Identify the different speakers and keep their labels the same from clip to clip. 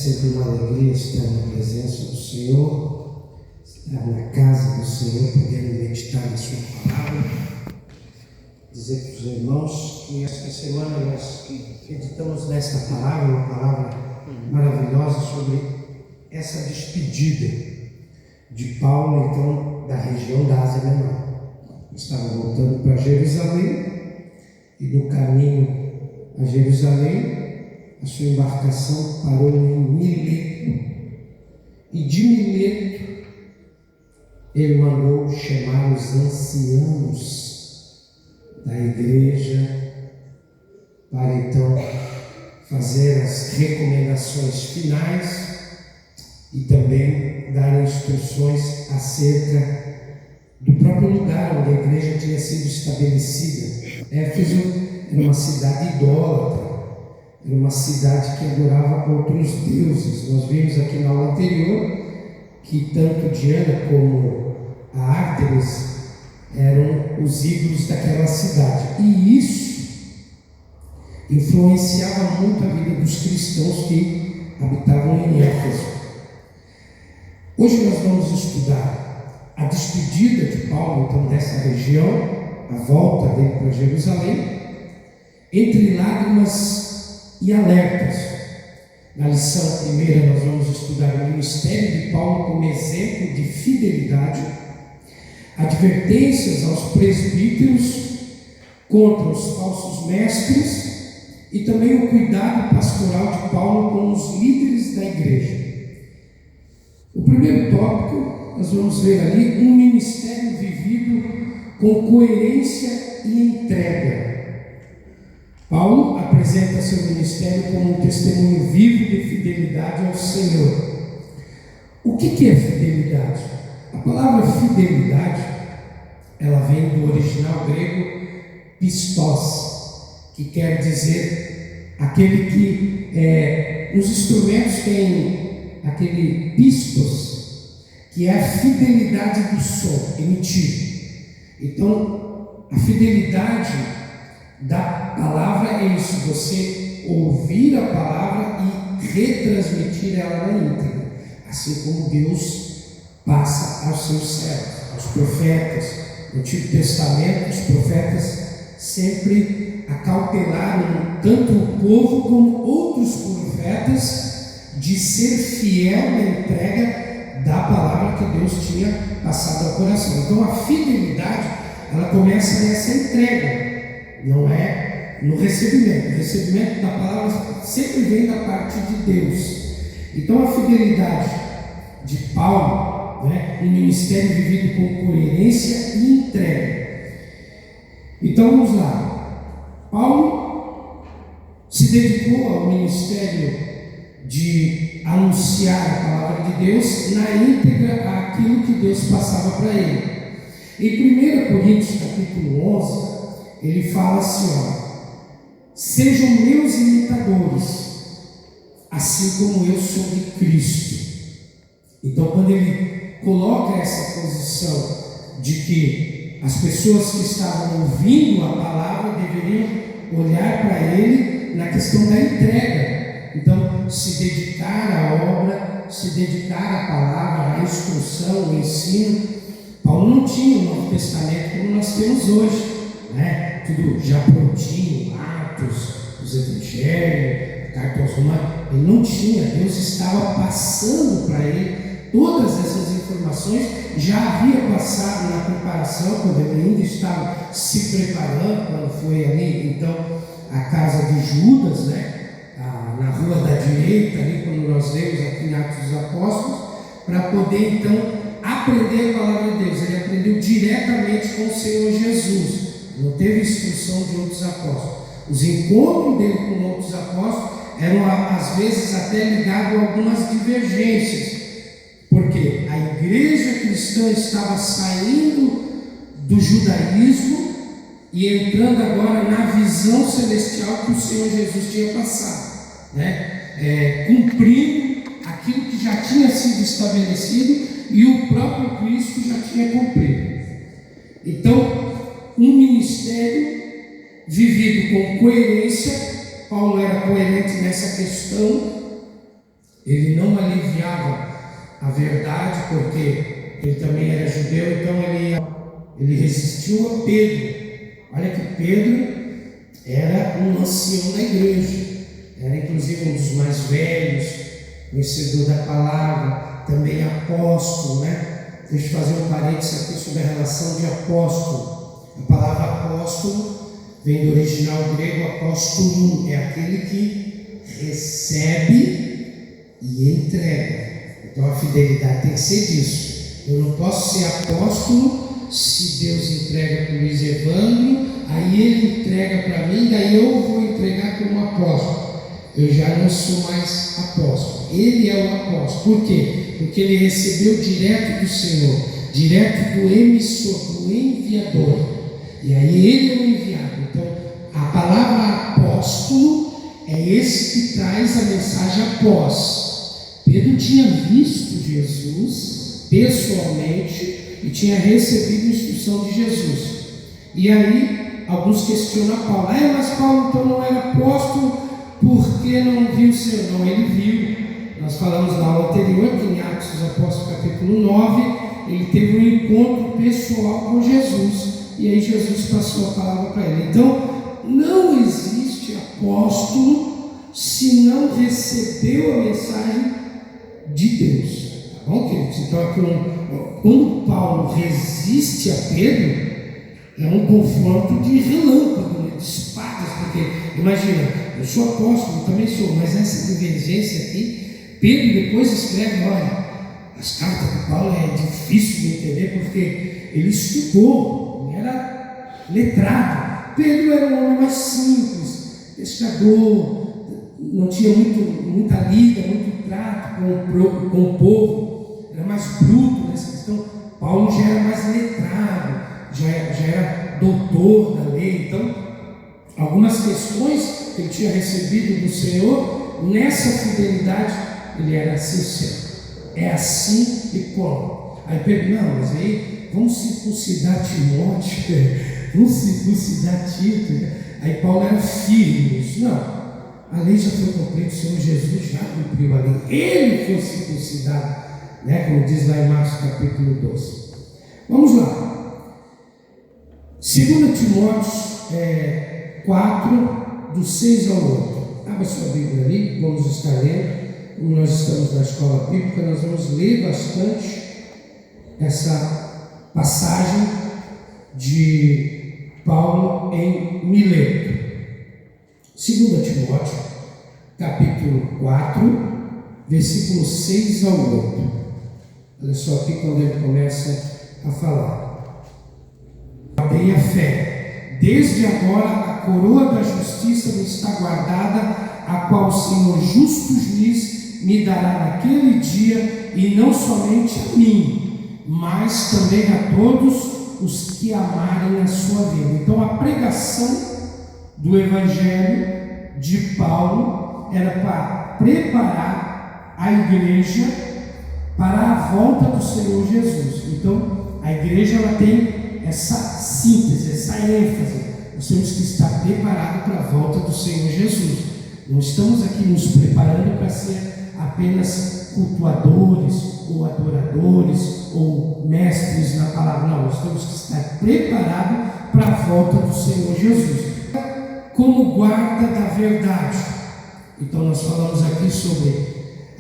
Speaker 1: Sempre uma alegria estar na presença do Senhor, estar na casa do Senhor, podendo meditar na sua palavra. Dizer para os irmãos que esta semana nós meditamos nesta palavra, uma palavra maravilhosa sobre essa despedida de Paulo, então, da região da Ásia Menor. Estava voltando para Jerusalém e no caminho a Jerusalém a sua embarcação parou em Mileto, e de Mileto ele mandou chamar os anciãos da igreja para então fazer as recomendações finais e também dar instruções acerca do próprio lugar onde a igreja tinha sido estabelecida. Éfeso era uma cidade idólatra. Era uma cidade que adorava outros deuses. Nós vimos aqui na aula anterior que tanto Diana como a Ártemis eram os ídolos daquela cidade. E isso influenciava muito a vida dos cristãos que habitavam em Éfeso. Hoje nós vamos estudar a despedida de Paulo, então, dessa região, a volta dele para Jerusalém, entre lágrimas e alertas. Na lição primeira nós vamos estudar o ministério de Paulo como exemplo de fidelidade, advertências aos presbíteros contra os falsos mestres e também o cuidado pastoral de Paulo com os líderes da igreja. O primeiro tópico nós vamos ver ali um ministério vivido com coerência e entrega. Paulo apresenta seu ministério como um testemunho vivo de fidelidade ao Senhor. O que é fidelidade? A palavra fidelidade, ela vem do original grego pistos, que quer dizer aquele que os instrumentos têm aquele pistos, que é a fidelidade do som emitido. Então, a fidelidade da palavra é isso, você ouvir a palavra e retransmitir ela na íntegra, assim como Deus passa aos seus servos, aos profetas. No Antigo Testamento, os profetas sempre acautelaram tanto o povo como outros profetas de ser fiel na entrega da palavra que Deus tinha passado ao coração. Então a fidelidade, ela começa nessa entrega, não é no recebimento. O recebimento da palavra sempre vem da parte de Deus. Então a fidelidade de Paulo, um ministério vivido com coerência e entrega. Então vamos lá. Paulo se dedicou ao ministério de anunciar a palavra de Deus na íntegra àquilo que Deus passava para ele. Em 1 Coríntios capítulo 11, ele fala assim, sejam meus imitadores, assim como eu sou de Cristo. Então, quando ele coloca essa posição de que as pessoas que estavam ouvindo a palavra deveriam olhar para ele na questão da entrega. Então, se dedicar à obra, se dedicar à palavra, à instrução, ao ensino. Paulo não tinha o Novo Testamento como nós temos hoje, tudo já prontinho, Atos, os Evangelhos, carta aos Romanos. Ele não tinha, Deus estava passando para ele todas essas informações, já havia passado na preparação, quando ele ainda estava se preparando, quando foi ali, então, a casa de Judas, na rua da direita, ali, quando nós lemos aqui em Atos dos Apóstolos, para poder, então, aprender a palavra de Deus. Ele aprendeu diretamente com o Senhor Jesus. Não teve instrução de outros apóstolos. Os encontros dele com outros apóstolos eram, às vezes, até ligados a algumas divergências, porque a igreja cristã estava saindo do judaísmo e entrando agora na visão celestial que o Senhor Jesus tinha passado, cumprindo aquilo que já tinha sido estabelecido e o próprio Cristo já tinha cumprido. Então, um ministério vivido com coerência. Paulo era coerente nessa questão. ele não aliviava a verdade, porque ele também era judeu, então ele resistiu a Pedro. Olha que Pedro era um ancião da igreja, era inclusive um dos mais velhos, conhecedor da palavra, também apóstolo, né? Deixa eu fazer um parênteses aqui sobre a relação de apóstolo. A palavra apóstolo vem do original grego apóstolo, é aquele que recebe e entrega. Então a fidelidade tem que ser disso. Eu não posso ser apóstolo se Deus entrega para o Luiz Evandro, aí ele entrega para mim, daí eu vou entregar como apóstolo. Eu já não sou mais apóstolo. Ele é o apóstolo. Por quê? Porque ele recebeu direto do Senhor, direto do emissor, do enviador. E aí ele é o enviado. Então a palavra apóstolo é esse que traz a mensagem após. Pedro tinha visto Jesus pessoalmente e tinha recebido a instrução de Jesus. E aí alguns questionam Paulo. Mas Paulo então não era apóstolo porque não viu o Senhor? Não, ele viu. Nós falamos na aula anterior que em Atos dos Apóstolos capítulo 9 ele teve um encontro pessoal com Jesus e aí Jesus passou a palavra para ele. Então não existe apóstolo se não recebeu a mensagem de Deus. Tá bom, queridos? Então aqui quando Paulo resiste a Pedro, é um confronto de relâmpago, de espadas, porque imagina, eu sou apóstolo, também sou, mas essa divergência aqui, Pedro depois escreve, olha, as cartas de Paulo é difícil de entender porque ele estudou, ele era letrado. Pedro era um homem mais simples, pescador, não tinha muita lida, muito trato com o povo, era mais bruto nessa questão. Paulo já era mais letrado, já era doutor da lei. Então, algumas questões que ele tinha recebido do Senhor, nessa fidelidade, ele era sincero. É assim e como? Aí Pedro, não, mas aí vamos circuncidar Timóteo, vamos circuncidar Tito. Aí Paulo era firme nisso. Não, a lei já foi cumprida, o Senhor Jesus já cumpriu a lei. Ele foi circuncidado, né? Como diz lá em Marcos capítulo 12. Vamos lá. 2 Timóteo 4, do 6 ao 8. Abra sua Bíblia ali, vamos estar lendo. Como nós estamos na escola bíblica, nós vamos ler bastante essa passagem de Paulo em Mileto. 2 Timóteo, capítulo 4, versículos 6 ao 8. Olha só aqui quando ele começa a falar. Guardei a fé. Desde agora a coroa da justiça me está guardada, a qual o Senhor justo juiz me dará naquele dia, e não somente a mim, mas também a todos os que amarem a sua vida. Então a pregação do Evangelho de Paulo era para preparar a igreja para a volta do Senhor Jesus. Então a igreja ela tem essa síntese, essa ênfase. Nós temos que estar preparados para a volta do Senhor Jesus. Não estamos aqui nos preparando para ser apenas cultuadores ou adoradores ou mestres na palavra. Não, nós temos que estar preparados para a volta do Senhor Jesus como guarda da verdade. Então nós falamos aqui sobre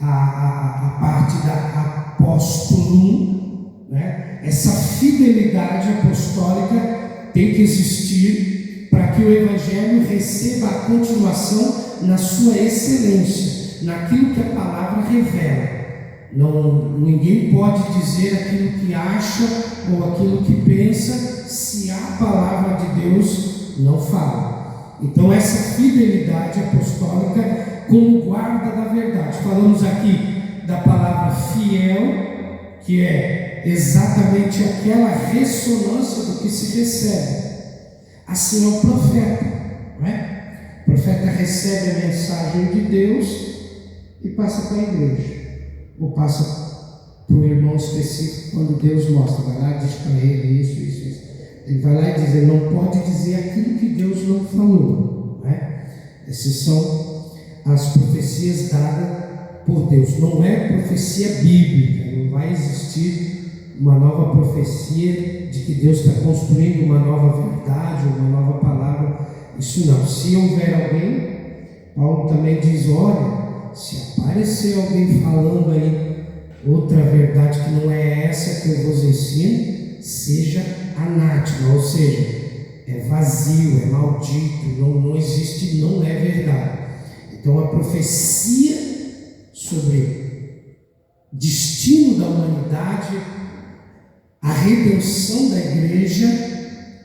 Speaker 1: a parte da apóstolo, né? Essa fidelidade apostólica tem que existir para que o Evangelho receba a continuação na sua excelência, naquilo que a palavra revela. Ninguém pode dizer aquilo que acha ou aquilo que pensa se a palavra de Deus não fala. Então essa fidelidade apostólica como guarda da verdade. Falamos aqui da palavra fiel, que é exatamente aquela ressonância do que se recebe. Assim é o profeta, não é? O profeta recebe a mensagem de Deus e passa para a igreja, ou passa para um irmão específico quando Deus mostra, vai lá e diz para ele isso. Ele vai lá e diz, ele não pode dizer aquilo que Deus não falou, não é? Essas são as profecias dadas por Deus. Não é profecia bíblica, não vai existir uma nova profecia de que Deus está construindo uma nova verdade, uma nova palavra. Isso não. Se houver alguém, Paulo também diz: olha, se aparecer alguém falando aí outra verdade que não é essa que eu vos ensino, seja anátema, ou seja, é vazio, é maldito, não existe, não é verdade. Então a profecia sobre destino da humanidade, a redenção da igreja,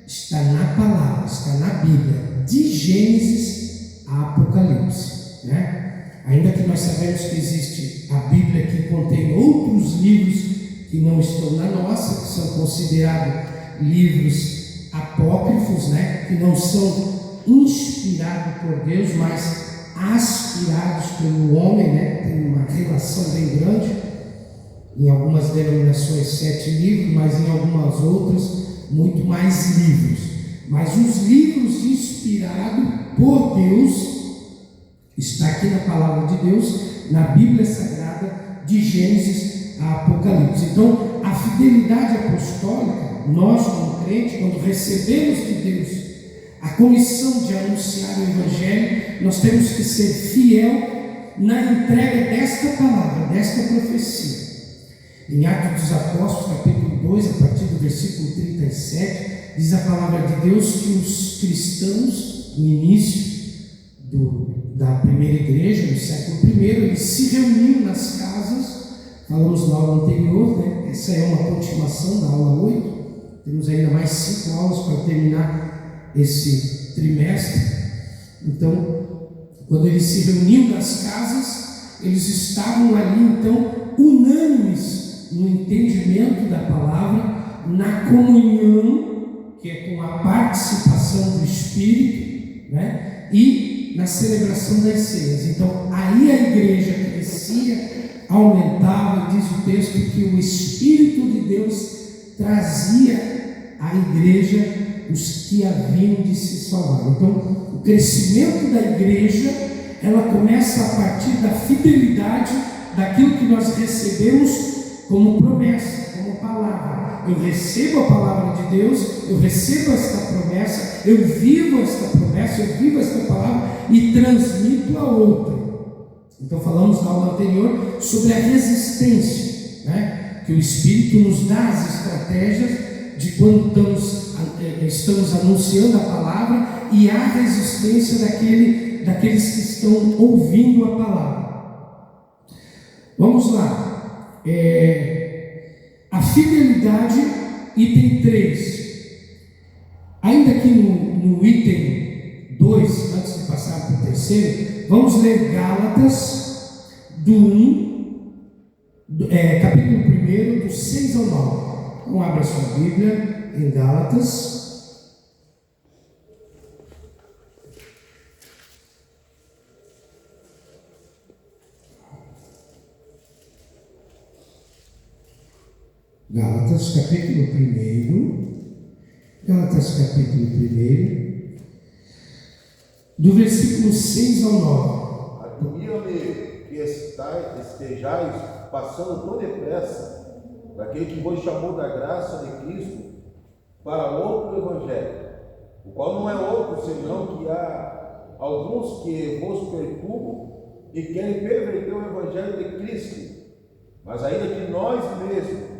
Speaker 1: está na palavra, está na Bíblia, de Gênesis a Apocalipse, né? Ainda que nós sabemos que existe a Bíblia que contém outros livros que não estão na nossa, que são considerados livros apócrifos, né? Que não são inspirados por Deus, mas aspirados pelo homem, né? Tem uma relação bem grande. Em algumas denominações 7 livros, mas em algumas outras muito mais livros. Mas os livros inspirados por Deus está aqui na palavra de Deus, na Bíblia Sagrada, de Gênesis a Apocalipse. Então, a fidelidade apostólica, nós como crentes, quando recebemos de Deus a comissão de anunciar o Evangelho, nós temos que ser fiel na entrega desta palavra, desta profecia. Em Atos dos Apóstolos, capítulo 2, a partir do versículo 37, diz a palavra de Deus que os cristãos, no início da primeira igreja, no século I, eles se reuniam nas casas. Falamos na aula anterior, né? Essa é uma continuação da aula 8. Temos ainda mais 5 aulas para terminar esse trimestre. Então, quando eles se reuniam nas casas, eles estavam ali, então, unânimes no entendimento da palavra, na comunhão, que é com a participação do Espírito, né? E na celebração das ceias. Então, aí a igreja crescia, aumentava, e diz o texto que o Espírito de Deus trazia à igreja os que haviam de se salvar. Então, o crescimento da igreja, ela começa a partir da fidelidade daquilo que nós recebemos como promessa, como palavra. Eu recebo a palavra de Deus, eu recebo esta promessa, eu vivo esta promessa, eu vivo esta palavra e transmito a outra. Então falamos na aula anterior sobre a resistência, né? Que o Espírito nos dá as estratégias de quando estamos anunciando a palavra e a resistência daqueles que estão ouvindo a palavra. Vamos lá. A fidelidade, item 3. Ainda aqui no item 2, antes de passar para o terceiro, vamos ler Gálatas capítulo 1, do 6 ao 9. Então abra sua Bíblia em Gálatas. Gálatas capítulo 1, do versículo 6 ao 9.
Speaker 2: Admira-me que estejais passando tão depressa daquele que vos chamou da graça de Cristo para outro evangelho, o qual não é outro senão que há alguns que vos perturbam e querem perverter o evangelho de Cristo. Mas ainda que nós mesmos,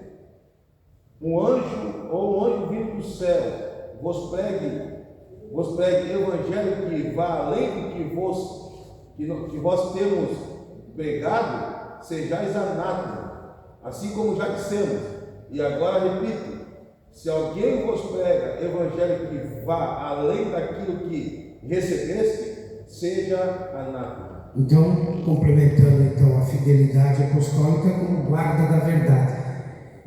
Speaker 2: um anjo vindo do céu, vos pregue evangelho que vá além do que vós temos pregado, sejais anátema, assim como já dissemos, e agora repito: se alguém vos prega evangelho que vá além daquilo que recebeste, seja anátema.
Speaker 1: Então, complementando a fidelidade apostólica como guarda da verdade.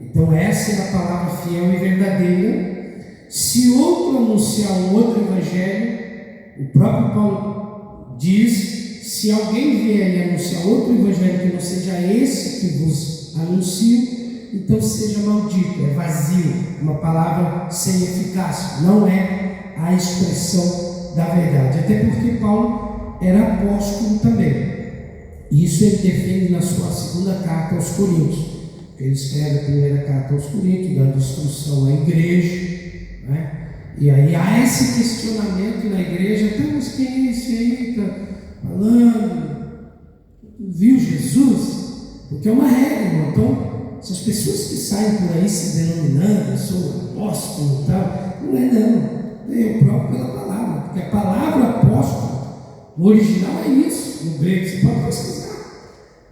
Speaker 1: Então essa é a palavra fiel e verdadeira. Se outro anunciar um outro evangelho, o próprio Paulo diz: se alguém vier e anunciar outro evangelho que não seja esse que vos anuncio, então seja maldito, é vazio, uma palavra sem eficácia, não é a expressão da verdade. Até porque Paulo era apóstolo também. Isso ele defende na sua segunda carta aos Coríntios. Ele escreve a primeira carta aos Coríntios, dando instrução à igreja, né? E aí há esse questionamento na igreja: mas quem é esse aí que está falando? Viu Jesus? Porque é uma regra, irmão. Então, essas pessoas que saem por aí se denominando, eu sou apóstolo e tal, não é não. Eu próprio pela palavra, porque a palavra apóstolo, no original é isso, no grego, você pode pesquisar.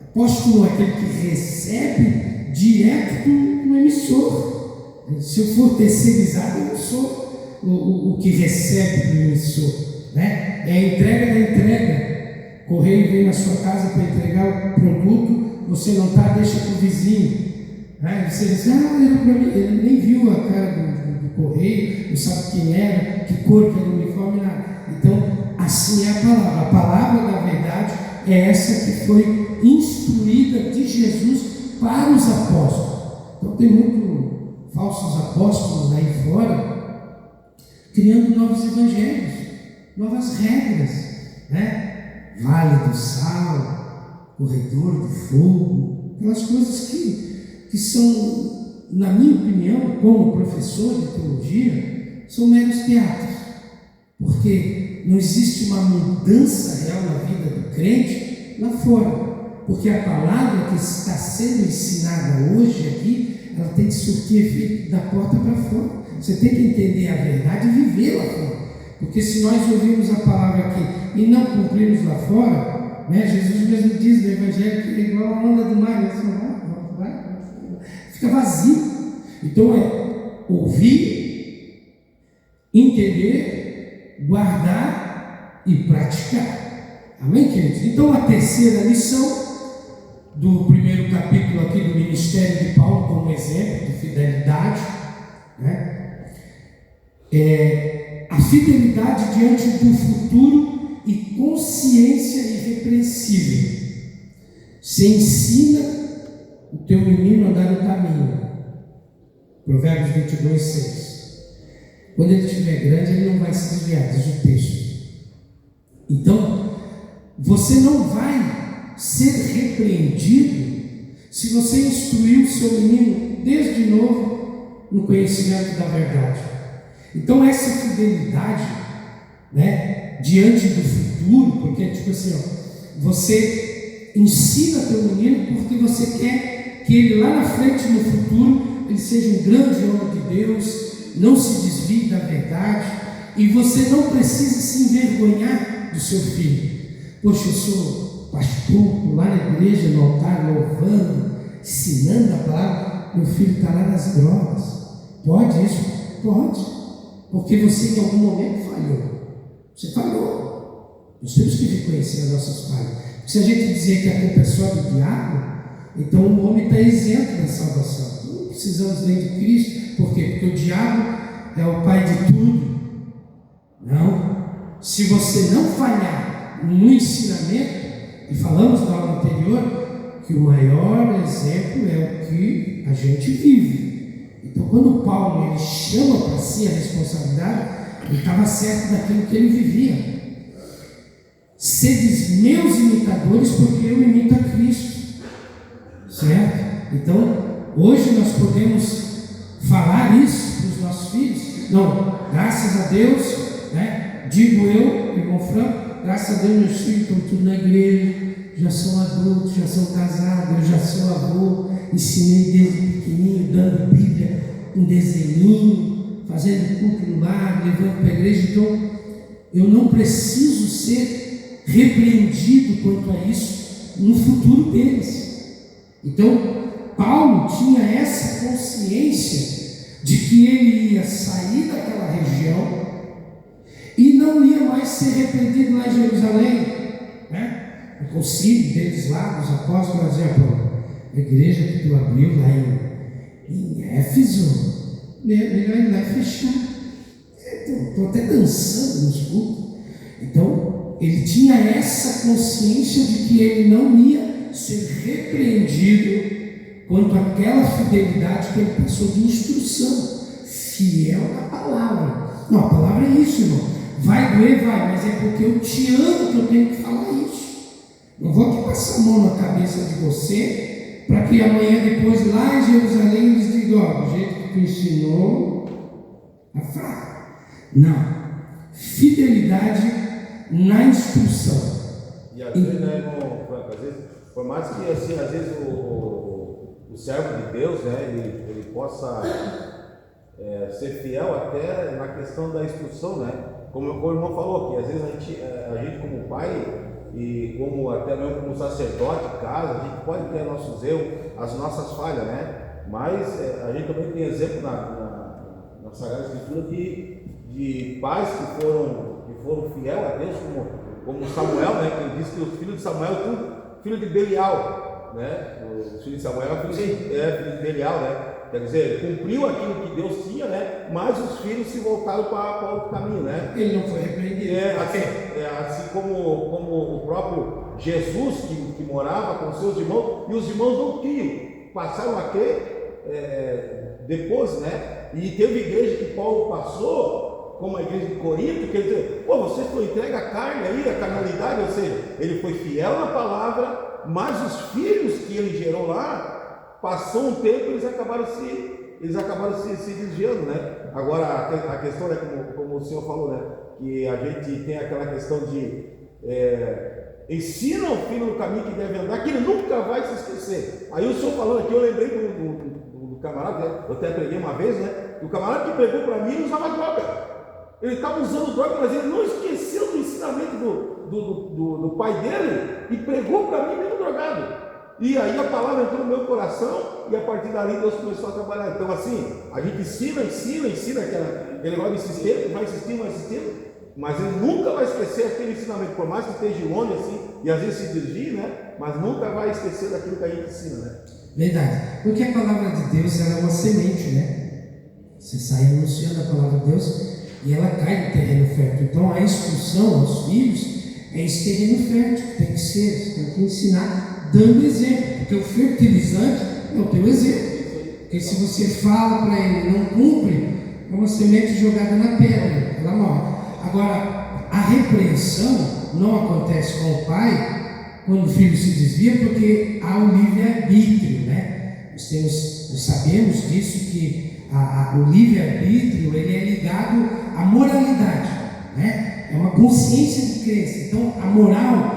Speaker 1: Apóstolo é aquele que recebe direto do emissor. Se eu for terceirizado, eu não sou o que recebe do emissor, né? É a entrega da entrega. Correio vem na sua casa para entregar o produto, você não está, deixa para o vizinho. Né? Você diz: era para mim. Ele nem viu a cara do correio, não sabe quem era, que cor que era o uniforme, nada. Então, assim é a palavra. A palavra, na verdade, é essa que foi instruída de Jesus para os apóstolos. Então, tem muitos falsos apóstolos aí fora, criando novos evangelhos, novas regras, né? Vale do sal, corredor do fogo, aquelas coisas que são, na minha opinião, como professor de teologia, são meros teatros, porque não existe uma mudança real na vida do crente lá fora, porque a palavra que está sendo ensinada hoje aqui, ela tem que surtir efeito da porta para fora. Você tem que entender a verdade e viver lá fora. Porque se nós ouvirmos a palavra aqui e não cumprirmos lá fora, né, Jesus mesmo diz no Evangelho que é igual a onda do mar, fica vazio. Então é ouvir, entender, guardar e praticar. Amém, queridos? Então a terceira lição do primeiro capítulo aqui do ministério de Paulo, como exemplo de fidelidade, né, a fidelidade diante do futuro e consciência irrepreensível. Você ensina o teu menino a andar no caminho. Provérbios 22, 6. Quando ele estiver grande, ele não vai se desviar, diz o texto. Então, você não vai ser repreendido se você instruir o seu menino desde novo no conhecimento da verdade. Então essa fidelidade, né, diante do futuro, porque tipo assim, você ensina teu menino porque você quer que ele lá na frente, no futuro, ele seja um grande homem de Deus, não se desvie da verdade, e você não precisa se envergonhar do seu filho. Poxa, eu sou pastor, lá na igreja, no altar, louvando, ensinando a palavra, meu filho está lá nas drogas. Pode isso? Pode. Porque você em algum momento falhou. Você falhou. Nós temos que reconhecer as nossas falhas. Se a gente dizer que a culpa é só do diabo, então o homem está isento da salvação. Então não precisamos nem de Cristo. Por quê? Porque o diabo é o pai de tudo. Não. Se você não falhar no ensinamento, e falamos na aula anterior que o maior exemplo é o que a gente vive. Então, quando Paulo ele chama para si a responsabilidade, ele estava certo daquilo que ele vivia. Sedes meus imitadores, porque eu imito a Cristo. Certo? Então, hoje nós podemos falar isso para os nossos filhos. Não, graças a Deus, né? Digo eu, irmão Franco, graças a Deus meus filhos estão tudo na igreja, já são adultos, já são casados, eu já sou avô, ensinei desde pequenininho, dando Bíblia em desenhinho, fazendo culto no lar, levando para a igreja. Então, eu não preciso ser repreendido quanto a isso no futuro deles. Então, Paulo tinha essa consciência de que ele ia sair daquela região e não ia mais ser repreendido lá em Jerusalém, né? O concílio deles lá, dos apóstolos, por exemplo, a igreja que tu abriu lá em Éfeso, melhor ir lá e fechar. Estou até dançando nos cultos. Então, ele tinha essa consciência de que ele não ia ser repreendido quanto àquela fidelidade que ele passou de instrução, fiel à palavra. Não, a palavra é isso, irmão. Vai doer, vai, mas é porque eu te amo que eu tenho que falar isso. Não vou aqui passar a mão na cabeça de você, para que amanhã depois lá em Jerusalém eles digam, ó, do jeito que tu ensinou, a fraca. Não. Fidelidade na instrução.
Speaker 2: E às vezes, né, irmão Franco, às vezes, por mais que assim, às vezes o servo de Deus, né, ele possa ser fiel até na questão da instrução, né? Como o irmão falou, que às vezes a gente como pai e como até mesmo como sacerdote de casa, a gente pode ter nossos erros, as nossas falhas, né? Mas a gente também tem exemplo na Sagrada Escritura de pais que foram fiel a Deus, como Samuel, né? Que ele diz que os filhos de Samuel tudo filho de Belial, né? Os filhos de Samuel filho de Belial, né? Quer dizer, cumpriu aquilo que Deus tinha, né? Mas os filhos se voltaram para outro caminho, né?
Speaker 1: Ele não foi repreendido.
Speaker 2: Assim como o próprio Jesus que morava com seus irmãos, e os irmãos não tinham, passaram a crer depois, né? E teve igreja que Paulo passou, como a igreja de Corinto, quer dizer, você foi entregue à carne aí, a carnalidade, ou seja, ele foi fiel na palavra, mas os filhos que ele gerou lá, passou um tempo, eles acabaram se desviando, né? Agora a questão é como o senhor falou, né? Que a gente tem aquela questão de ensina o filho no caminho que deve andar, que ele nunca vai se esquecer. Aí o senhor falando aqui, eu lembrei do camarada, né? Eu até preguei uma vez, né? O camarada que pregou para mim, ele usava droga. Ele estava usando droga, mas ele não esqueceu do ensinamento do pai dele e pregou para mim mesmo drogado. E aí a palavra entrou no meu coração e a partir dali Deus começou a trabalhar. Então assim, a gente ensina aquele negócio de insistir, vai insistindo, mas ele nunca vai esquecer aquele ensinamento, por mais que esteja longe assim, e às vezes se desvie, né? Mas nunca vai esquecer daquilo que a gente ensina, né?
Speaker 1: Verdade, porque a palavra de Deus ela é uma semente, né? Você sai anunciando a palavra de Deus e ela cai no terreno fértil. Então a instrução aos filhos é esse terreno fértil, tem que ser, você tem que ensinar dando exemplo, porque o fertilizante é o teu exemplo. Porque se você fala para ele e não cumpre, é uma semente jogada na pedra, ela morre. Agora, a repreensão não acontece com o pai quando o filho se desvia, porque há o livre-arbítrio, né? Nós sabemos disso, que o livre-arbítrio ele é ligado à moralidade, né? É uma consciência de crença. Então, a moral,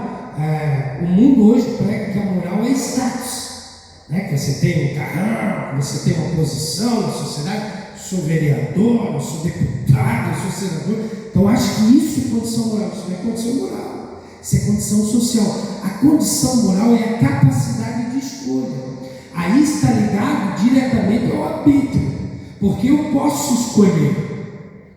Speaker 1: o mundo hoje prega que a moral é status, né? Que você tem um carrão, que você tem uma posição na sociedade, sou vereador, eu sou deputado, eu sou senador. Então, acho que isso é condição moral. Isso não é condição moral, isso é condição social. A condição moral é a capacidade de escolha. Aí está ligado diretamente ao arbítrio, porque eu posso escolher.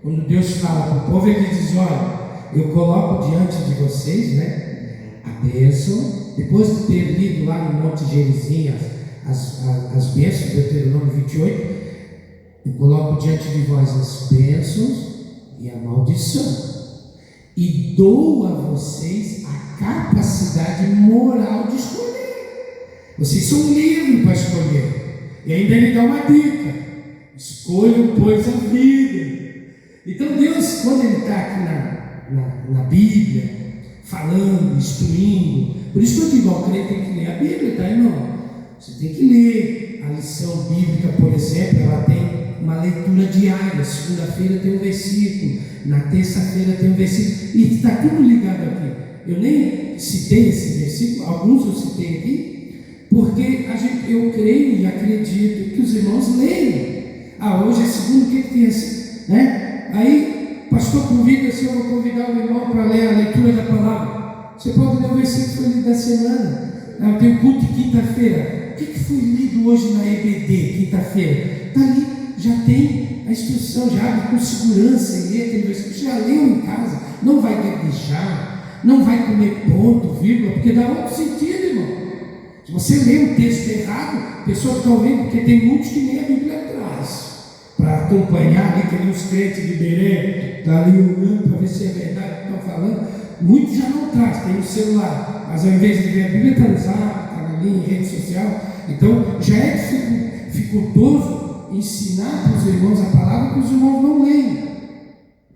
Speaker 1: Quando Deus fala para o povo, ele diz: olha, eu coloco diante de vocês, né, a bênção. Depois de ter lido lá no Monte Gerizim as bênçãos, Deuteronômio 28, eu coloco diante de vós as bênçãos e a maldição, e dou a vocês a capacidade moral de escolher. Vocês são livres para escolher. E ainda ele dá uma dica: escolham, pois, a vida. Então Deus, quando ele está aqui na Bíblia, falando, instruindo, por isso que eu digo, ao crente tem que ler a Bíblia, tá, irmão? Você tem que ler a lição bíblica, por exemplo, ela tem uma leitura diária. Segunda-feira tem um versículo, na terça-feira tem um versículo, e está tudo ligado aqui. Eu nem citei esse versículo, alguns eu citei aqui, porque eu creio e acredito que os irmãos leem. Hoje é segundo, o que tem assim, né? Aí, pastor convida, se eu vou convidar o irmão para ler a leitura da palavra. Você pode ler o versículo ali da semana. Eu tenho culto de quinta-feira. O que foi lido hoje na EBD, quinta-feira? Está ali, já tem a instrução, já abre com segurança e lê aquele versículo. Você já leu em casa, não vai gaguejar, não vai comer ponto, vírgula, porque dá outro sentido, irmão. Se você lê um texto errado, a pessoa está ouvindo, porque tem muitos que nem a Bíblia traz, para acompanhar ali, que nem os crentes de Berê, está ali olhando para ver se é verdade o que estão falando. Muitos já não traz, tem no celular, mas ao invés de ler a Bíblia, está no zap, está ali em rede social. Então já é dificultoso ensinar para os irmãos a palavra que os irmãos não leem,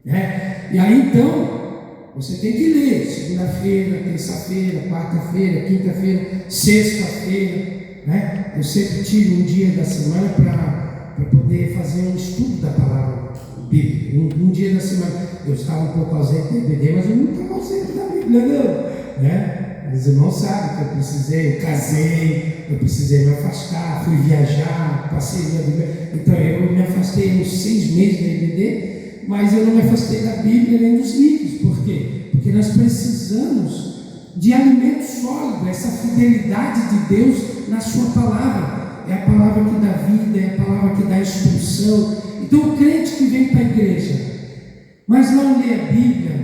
Speaker 1: né? E aí então Você tem que ler segunda-feira, terça-feira, quarta-feira, quinta-feira, sexta-feira, né? Eu sempre tiro um dia da semana para poder fazer um estudo da palavra bíblica. Um dia da semana. Eu estava um pouco ausente do EBD, mas eu não estava ausente da Bíblia, não. Né? Os irmãos sabem que eu casei, eu precisei me afastar, fui viajar, passei na Bíblia. Então eu me afastei uns 6 meses da EBD, mas eu não me afastei da Bíblia nem dos livros. Por quê? Porque nós precisamos de alimento sólido, essa fidelidade de Deus na sua palavra. É a palavra que dá vida, é a palavra que dá instrução. Então o crente que vem para a igreja, mas não lê a Bíblia,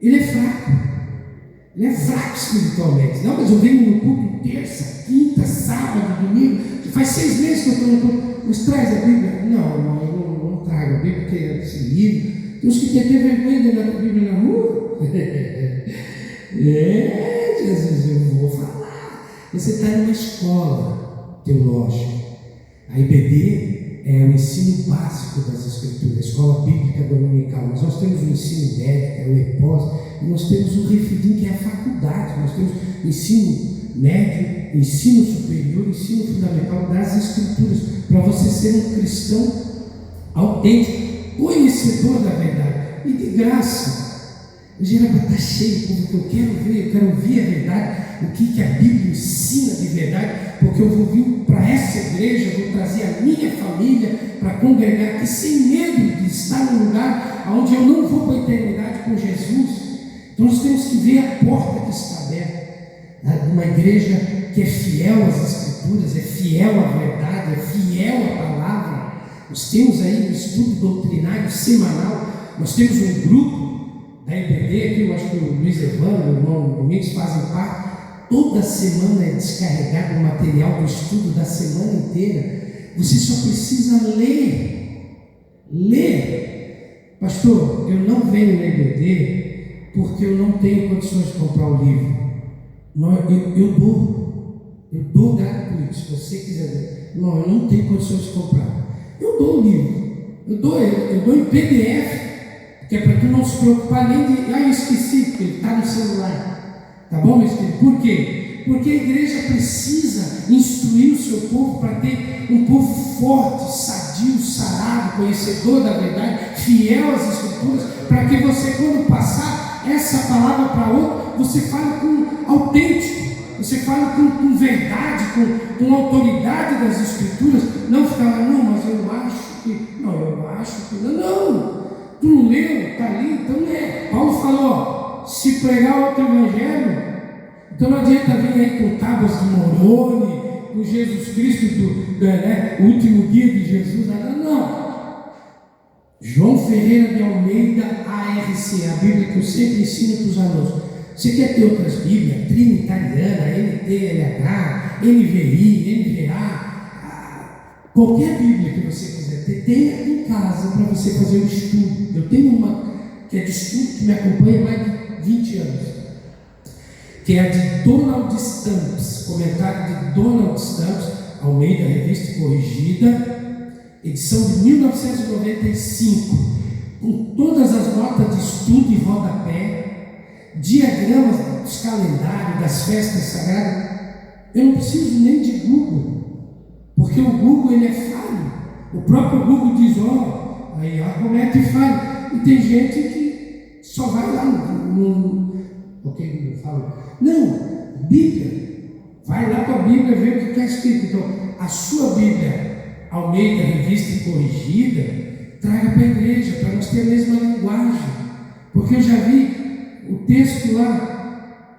Speaker 1: ele é fraco. Ele é fraco espiritualmente. Não, mas eu venho no culto terça, quinta, sábado, domingo. Faz 6 meses que eu estou no culto. Mas traz a Bíblia? Não, eu não trago a Bíblia, porque é esse livro. Tem uns que querem ter vergonha de ler a Bíblia na rua. Jesus, eu vou falar. Você está numa escola teológica. A IBD é o ensino básico das Escrituras, a escola bíblica dominical. Mas nós temos o ensino médio, que é o EPOS, e nós temos o Refidim, que é a faculdade. Nós temos ensino médio, ensino superior, ensino fundamental das Escrituras, para você ser um cristão autêntico, conhecedor da verdade e de graça. Hoje era para estar cheio, porque eu quero ver, eu quero ouvir a verdade, o que a Bíblia ensina de verdade, porque eu vou vir para essa igreja, eu vou trazer a minha família para congregar aqui sem medo de estar num lugar onde eu não vou para a eternidade com Jesus. Então nós temos que ver a porta que está aberta, uma igreja que é fiel às Escrituras, é fiel à verdade, é fiel à palavra. Nós temos aí um estudo doutrinário semanal, nós temos um grupo da IBD, aqui eu acho que o Luiz Evandro, o irmão Domingos fazem parte. Toda semana é descarregado o material do estudo da semana inteira. Você só precisa ler. Ler. Pastor, eu não venho na IBD porque eu não tenho condições de comprar o livro. Eu dou gratuito, se você quiser ler. Não, eu não tenho condições de comprar. Eu dou o livro. Eu dou em PDF. Que é para tu não se preocupar nem de. Eu esqueci, porque ele está no celular. Tá bom, meu querido? Por quê? Porque a igreja precisa instruir o seu povo para ter um povo forte, sadio, sarado, conhecedor da verdade, fiel às Escrituras, para que você, quando passar essa palavra para outro, você fale com autêntico, você fale com verdade, com autoridade das Escrituras. Não ficar lá, não, mas eu acho que. Não, eu acho que. Não. Tu não leu? Está ali? Então lê. Paulo falou, se pregar outro evangelho, então não adianta vir aí com tábuas de Moroni, com Jesus Cristo, o último guia de Jesus. Não. João Ferreira de Almeida, ARC, a Bíblia que eu sempre ensino para os alunos. Você quer ter outras Bíblias? Trinitariana, NTLH, NVI, NVA, qualquer Bíblia que você quiser ter, tenha em casa para você fazer um estudo. Eu tenho uma que é de estudo que me acompanha há mais de 20 anos, que é a de Donald Stamps, comentário de Donald Stamps, Almeida, revista corrigida, edição de 1995, com todas as notas de estudo e rodapé, diagramas dos calendários, das festas sagradas. Eu não preciso nem de Google, porque o Google ele é falho. O próprio Google diz, aí comete falha. E tem gente que só vai lá ok, Google fala. Não, Bíblia. Vai lá para a Bíblia ver o que está escrito. Então, a sua Bíblia, Almeida, revista e corrigida, traga para a igreja, para nós ter a mesma linguagem. Porque eu já vi o texto lá,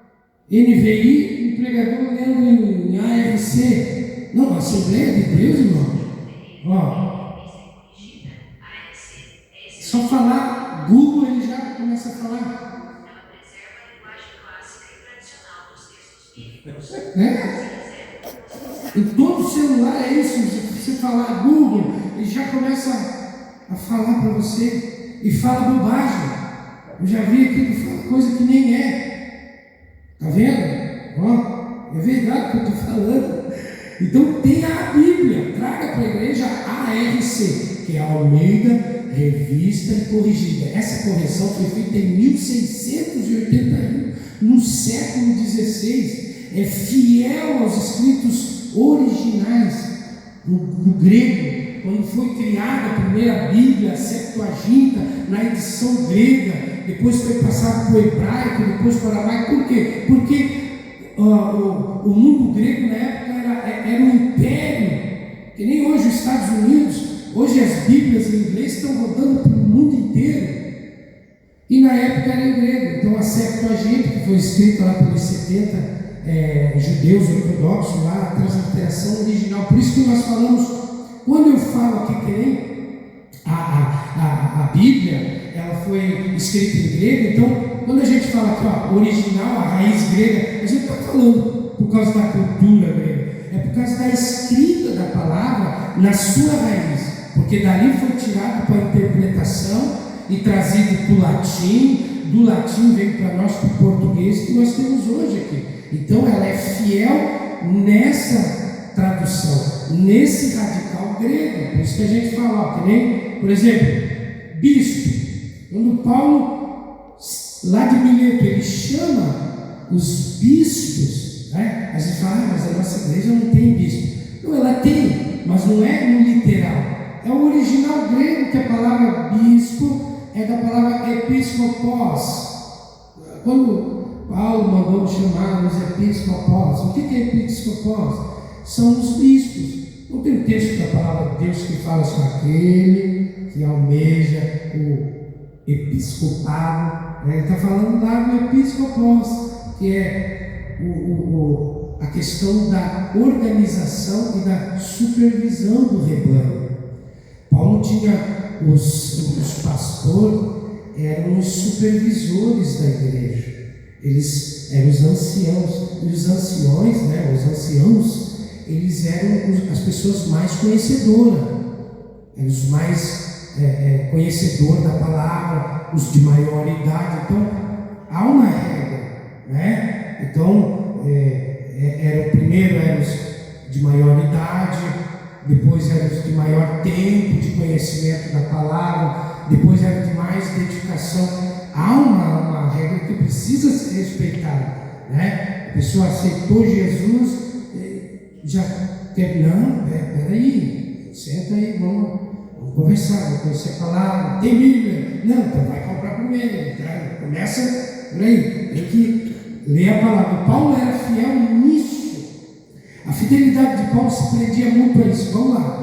Speaker 1: NVI, o pregador lendo em ARC. Não, a Assembleia de Deus, irmão. Só falar Google, ele já começa a falar.
Speaker 3: Ela preserva a linguagem clássica e tradicional dos textos bíblicos.
Speaker 1: Em todo celular é isso. Se você falar Google, ele já começa a falar para você e fala bobagem. Eu já vi aqui que fala coisa que nem é. Tá vendo? É verdade que eu estou falando. Então tenha a Bíblia, traga para a igreja a ARC, que é a Almeida, revista e corrigida. Essa correção foi feita em 1681, no século XVI. É fiel aos escritos originais. No grego, quando foi criada a primeira Bíblia, a Septuaginta, na edição grega, depois foi passado para o hebraico, depois para o aramaico. Por quê? Porque o mundo grego na época era um império, que nem hoje os Estados Unidos. Hoje as Bíblias em inglês estão rodando para o mundo inteiro. E na época era em grego. Então a Septuaginta, que foi escrita lá pelos 70 judeus ortodoxos, lá a transliteração original. Por isso que nós falamos, quando eu falo aqui que nem a Bíblia, ela foi escrita em grego. Então quando a gente fala aqui, original, a raiz grega, a gente está falando por causa da cultura grega, é por causa da escrita da palavra na sua raiz, porque dali foi tirado para a interpretação e trazido para o latim. Do latim veio para nós, para o português que nós temos hoje aqui. Então ela é fiel nessa tradução, nesse radical grego. Por isso que a gente fala, que nem, por exemplo, bispo. Quando Paulo, lá de Mileto, ele chama os bispos, né? A gente fala, mas a nossa igreja não tem bispo. Não, ela tem, mas não é no literal. É o original grego, que a palavra bispo é da palavra episcopos. Quando Paulo mandou chamar os episcopos, o que é episcopos? São os bispos. Não tem um texto da palavra de Deus que fala sobre aquele que almeja o episcopado, né? Ele está falando lá do episcopos, que é a questão da organização e da supervisão do rebanho. Paulo tinha os pastores, eram os supervisores da igreja. Eles eram os anciãos. E os anciões, né, os anciãos, eles eram as pessoas mais conhecedoras. Eram os mais conhecedores da palavra, os de maior idade. Então, há uma regra, né? Então, primeiro eram os de maior idade, depois eram os de maior tempo de conhecimento da palavra, depois eram de mais dedicação. Há uma regra que precisa ser respeitada, né? A pessoa aceitou Jesus, já quer, não, peraí, senta aí, vamos conversar, vamos conhecer a palavra, tem Bíblia? Não, então vai comprar primeiro, tá? Começa por aí, tem que ler a palavra. Paulo era fiel nisso. A fidelidade de Paulo se prendia muito a isso. Vamos lá.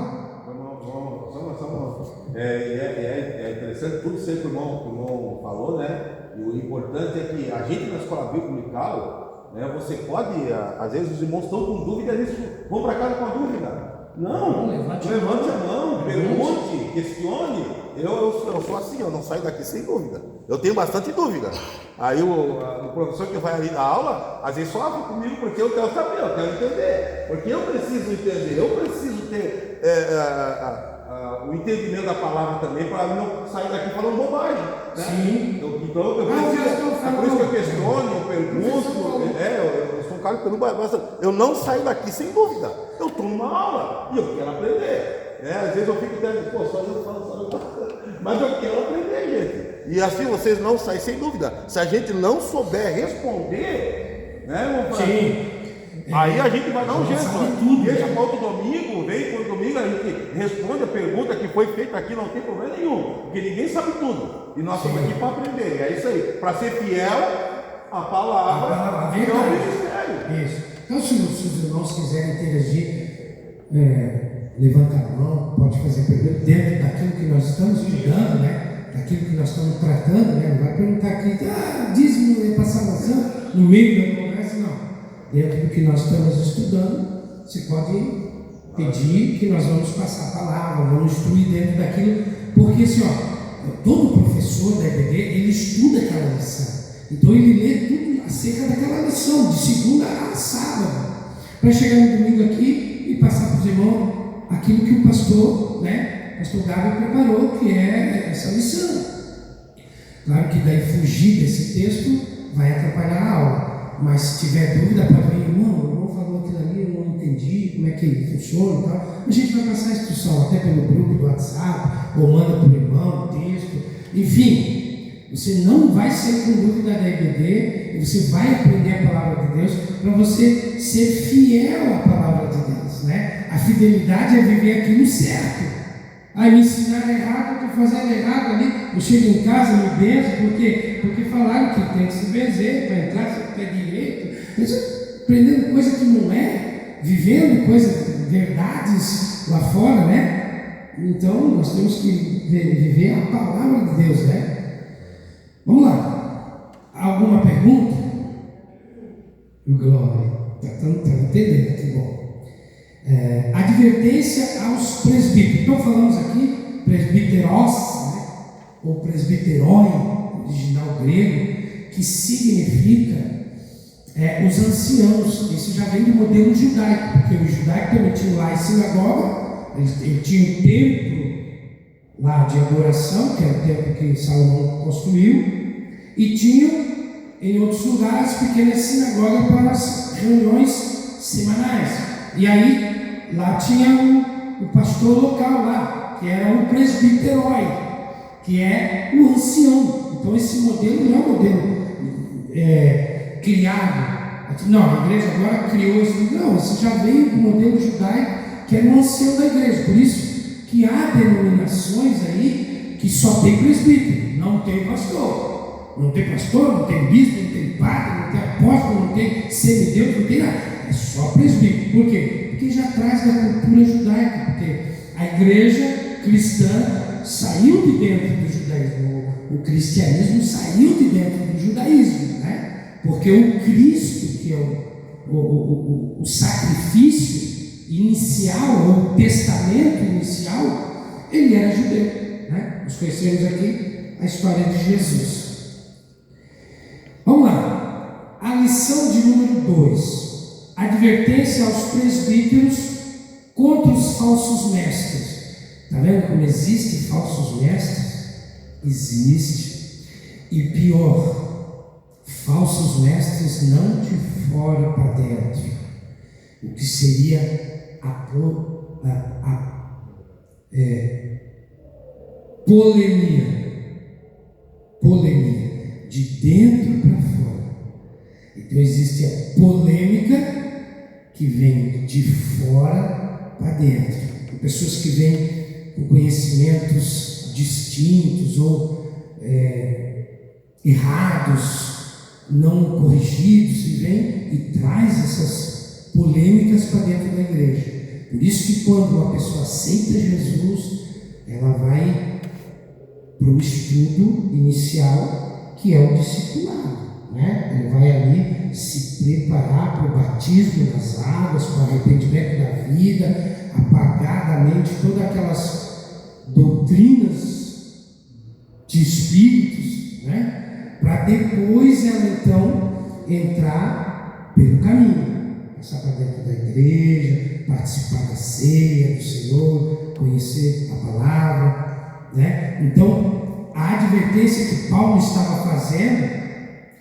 Speaker 2: É interessante tudo isso que o irmão falou, né? E o importante é que a gente na escola bíblica dominical, né? Você pode, às vezes os irmãos estão com dúvida, eles vão para casa com a dúvida. Não, levante a mão, pergunte, questione. Eu sou assim, eu não saio daqui sem dúvida. Eu tenho bastante dúvida. Aí o professor que vai ali na aula, às vezes sofre comigo porque eu quero saber, eu quero entender. Porque eu preciso entender, eu preciso ter o entendimento da palavra também, para não sair daqui falando bobagem. Né? Sim. Então eu preciso, é por isso que eu questiono, eu pergunto. Eu sou um cara que eu não saio daqui sem dúvida. Eu estou numa aula e eu quero aprender. Às vezes eu fico até, só eu falo, mas eu quero aprender, gente. E assim vocês não saem sem dúvida. Se a gente não souber responder, né,
Speaker 1: sim.
Speaker 2: Aí a gente vai dar um jeito. Deixa para outro domingo, vem para outro domingo, a gente responde a pergunta que foi feita aqui, não tem problema nenhum, porque ninguém sabe tudo. E nós estamos aqui para aprender. É isso aí, para ser fiel à palavra e ao ministério.
Speaker 1: Isso. Então, se os irmãos quiserem interagir, levanta a mão, pode fazer pergunta dentro daquilo que nós estamos estudando, né? Daquilo que nós estamos tratando, né? Não vai perguntar aqui, dízimo para salvação, no meio da conversa, não. Dentro do que nós estamos estudando, você pode pedir que nós vamos passar a palavra, vamos instruir dentro daquilo, porque assim, todo professor da EBD, ele estuda aquela lição, então ele lê tudo acerca daquela lição, de segunda a sábado, para chegar no domingo aqui e passar para os irmãos aquilo que o pastor, né, pastor Gabriel preparou, que é essa lição. Claro que daí fugir desse texto vai atrapalhar a aula. Mas se tiver dúvida, pode vir, irmão falou aquilo ali, eu não entendi como é que funciona e tal. A gente vai passar a instrução até pelo grupo do WhatsApp, ou manda para o irmão, texto, enfim. Você não vai sair com dúvida da EBD, e você vai aprender a palavra de Deus para você ser fiel à palavra de Deus, né? A fidelidade é viver aquilo certo. Me ensinaram errado, eu estou fazendo errado ali, eu chego em casa, me benzo, porque falaram que tem que se benzer para entrar, se pé direito, aprendendo coisa que não é, vivendo coisas, verdades lá fora, né? Então nós temos que viver a palavra de Deus, né? Vamos lá. Alguma pergunta? Glória. Está entendendo? Que bom. Advertência aos presbíteros. Então falamos aqui presbíteros, né? Ou presbiteroi, original grego, que significa os anciãos. Isso já vem do modelo judaico, porque o judaico também tinha lá a sinagoga, ele tinha um templo lá de adoração, que era o templo que Salomão construiu, e tinha em outros lugares pequenas sinagogas para as reuniões semanais. E aí lá tinha o pastor local lá, que era o presbiteroi, que é o ancião. Então esse modelo não é um modelo criado. Não, a igreja agora criou isso. Não, isso já veio do modelo judaico, que era o ancião da igreja. Por isso que há denominações aí que só tem presbítero, não tem pastor. Não tem pastor, não tem bispo, não tem padre, não tem apóstolo, não tem semideus, não tem nada. É só presbítero. Por quê? Porque já traz da cultura judaica, porque a igreja cristã saiu de dentro do judaísmo, o cristianismo saiu de dentro do judaísmo, né? Porque o Cristo, que é o sacrifício inicial, ou o testamento inicial, ele era judeu, né? Nós conhecemos aqui a história de Jesus. Vamos lá, a lição de número 2, advertência aos presbíteros contra os falsos mestres. Está vendo como existem falsos mestres? Existe. E pior, falsos mestres não de fora para dentro, o que seria a polemia, de dentro para fora. Então existe a polêmica que vem de fora para dentro. Tem pessoas que vêm com conhecimentos distintos ou errados, não corrigidos, e vem e traz essas polêmicas para dentro da igreja. Por isso que quando uma pessoa aceita Jesus, ela vai para o estudo inicial, que é o discipulado, né? Ele vai ali se preparar para o batismo nas águas, para o arrependimento da vida, apagar da mente todas aquelas doutrinas de espíritos, né? Para depois ela então entrar pelo caminho, passar para dentro da igreja, participar da ceia do Senhor, conhecer a palavra, né? Então a advertência que Paulo estava fazendo,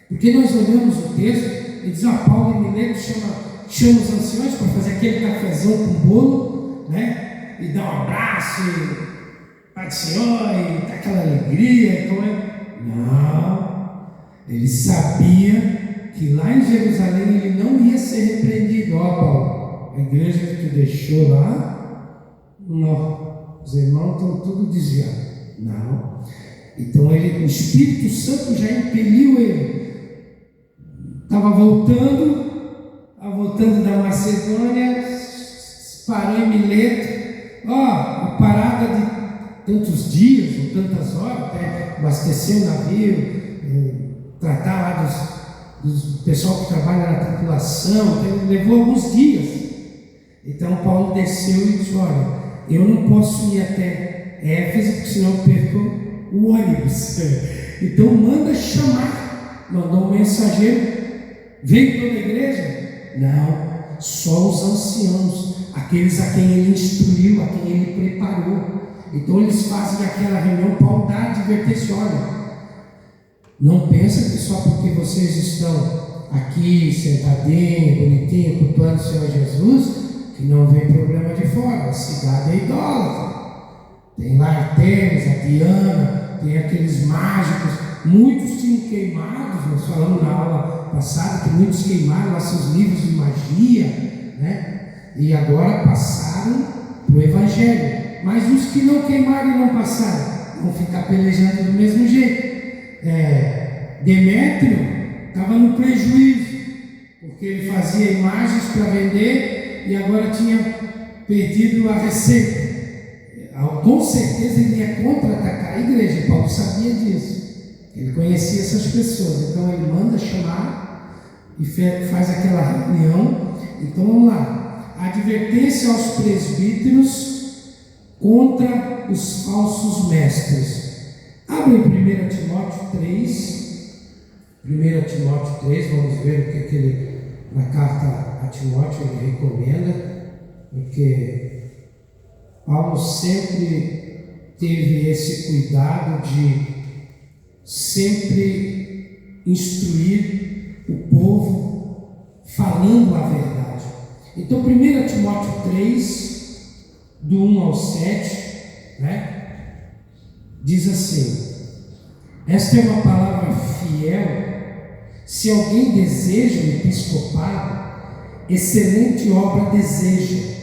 Speaker 1: porque nós olhamos o texto e diz: Paulo em Mileto chama os anciões para fazer aquele cafezão com bolo, né? E dá um abraço, e Pai do Senhor, e dá aquela alegria. Não, ele sabia que lá em Jerusalém ele não ia ser repreendido. Paulo, a igreja que tu deixou lá, não, os irmãos estão tudo desviados. Não. Então o Espírito Santo já impeliu ele. Estava voltando da Macedônia, parou em Mileto. A parada de tantos dias ou tantas horas, até abastecer o navio, tratar lá do pessoal que trabalha na tripulação, levou alguns dias. Então Paulo desceu e disse: olha, eu não posso ir até Éfeso, porque senão eu perco o ônibus. Então manda chamar. Mandou um mensageiro. Veio toda a igreja? Não, só os anciãos, aqueles a quem ele instruiu, a quem ele preparou. Então eles fazem aquela reunião. Paulo dá a advertência: olha, não pensa que só porque vocês estão aqui sentadinho, bonitinho, cultuando o Senhor Jesus, que não vem problema de fora. A cidade é idólatra. Tem lá Artemis, a Diana, tem aqueles mágicos. Muitos tinham queimado, nós falamos na aula passada, que muitos queimaram lá seus livros de magia, né? E agora passaram para o Evangelho. Mas os que não queimaram e não passaram, vão ficar pelejando do mesmo jeito. Demétrio estava no prejuízo, porque ele fazia imagens para vender e agora tinha perdido a receita. Com certeza ele ia contra-atacar a igreja. Paulo sabia disso, ele conhecia essas pessoas, então ele manda chamar e faz aquela reunião. Então vamos lá: advertência aos presbíteros contra os falsos mestres. Abre em 1 Timóteo 3. 1 Timóteo 3, vamos ver o que ele, na carta a Timóteo, ele recomenda, porque Paulo sempre teve esse cuidado de sempre instruir o povo falando a verdade. Então, 1 Timóteo 3, do 1 ao 7, né, diz assim: esta é uma palavra fiel. Se alguém deseja o episcopado, excelente obra deseja.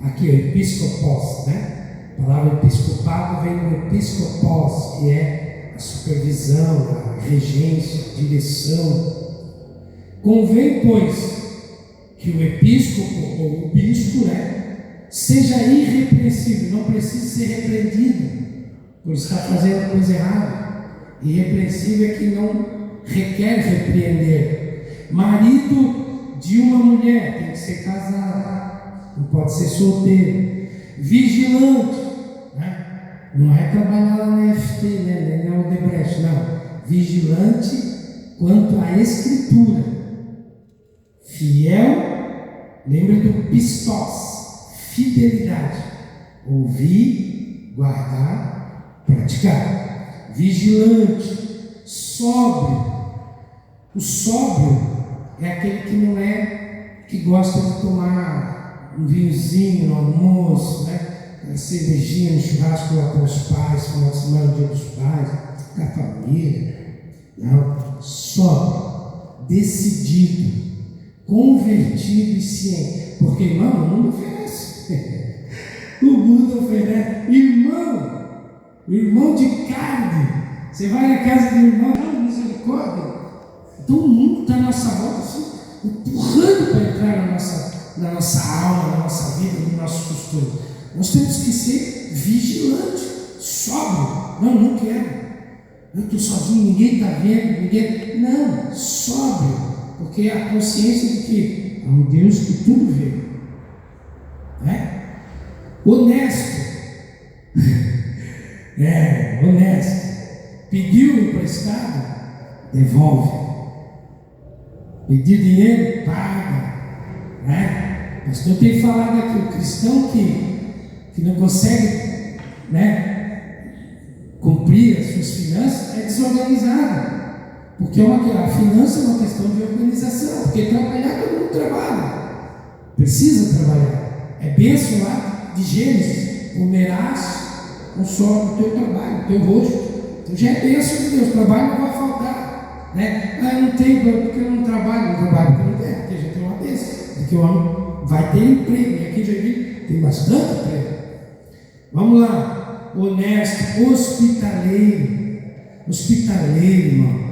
Speaker 1: Aqui é episcopos, né? A palavra episcopado vem do episcopos, que é a supervisão, a regência, a direção. Convém, pois, que o episcopo ou o bispo, né, seja irrepreensível, não precisa ser repreendido por estar fazendo coisa errada. Irrepreensível é que não requer repreender. Marido de uma mulher, tem que ser casado, não pode ser solteiro. Vigilante, né? Não é trabalhar lá na FT, né? Nem na Odebrecht, não. Vigilante quanto à escritura. Fiel, lembra do pistos, fidelidade. Ouvir, guardar, praticar. Vigilante, sóbrio. O sóbrio é aquele que não é, que gosta de tomar um vinhozinho no almoço, né? Uma cervejinha no churrasco lá com os pais, final de semana, dia dos pais, com a família. Não, sóbrio, decidido, convertido e ciente. Porque, irmão, o mundo oferece. O mundo oferece. Irmão de carne. Você vai na casa do irmão, não, misericórdia. Então o mundo está à nossa volta, assim, empurrando para entrar na nossa alma, na nossa vida, no nosso costume. Nós temos que ser vigilantes, sóbrio. Não quero. Eu estou sozinho, ninguém está vendo, ninguém. Não, sóbrio, porque a consciência de que há um Deus que tudo vê. Né? Honesto. Honesto. Pediu emprestado, devolve. Pedir dinheiro, paga. Né? O pastor tem falado aqui, o cristão que não consegue, né, cumprir as suas finanças é desorganizado. Porque a finança é uma questão de organização. Porque trabalhar, todo mundo trabalha. Precisa trabalhar. É bênção lá de Gênesis. Comerás conforme o teu trabalho, o teu rosto. Então já é bênção de Deus. Trabalho não vai faltar. Né? Eu não tenho, porque eu não trabalho porque não tem, porque já tem uma bênção. Porque o homem vai ter emprego. E aqui já vi, tem bastante emprego. Vamos lá. Honesto, hospitaleiro. Hospitaleiro, irmão.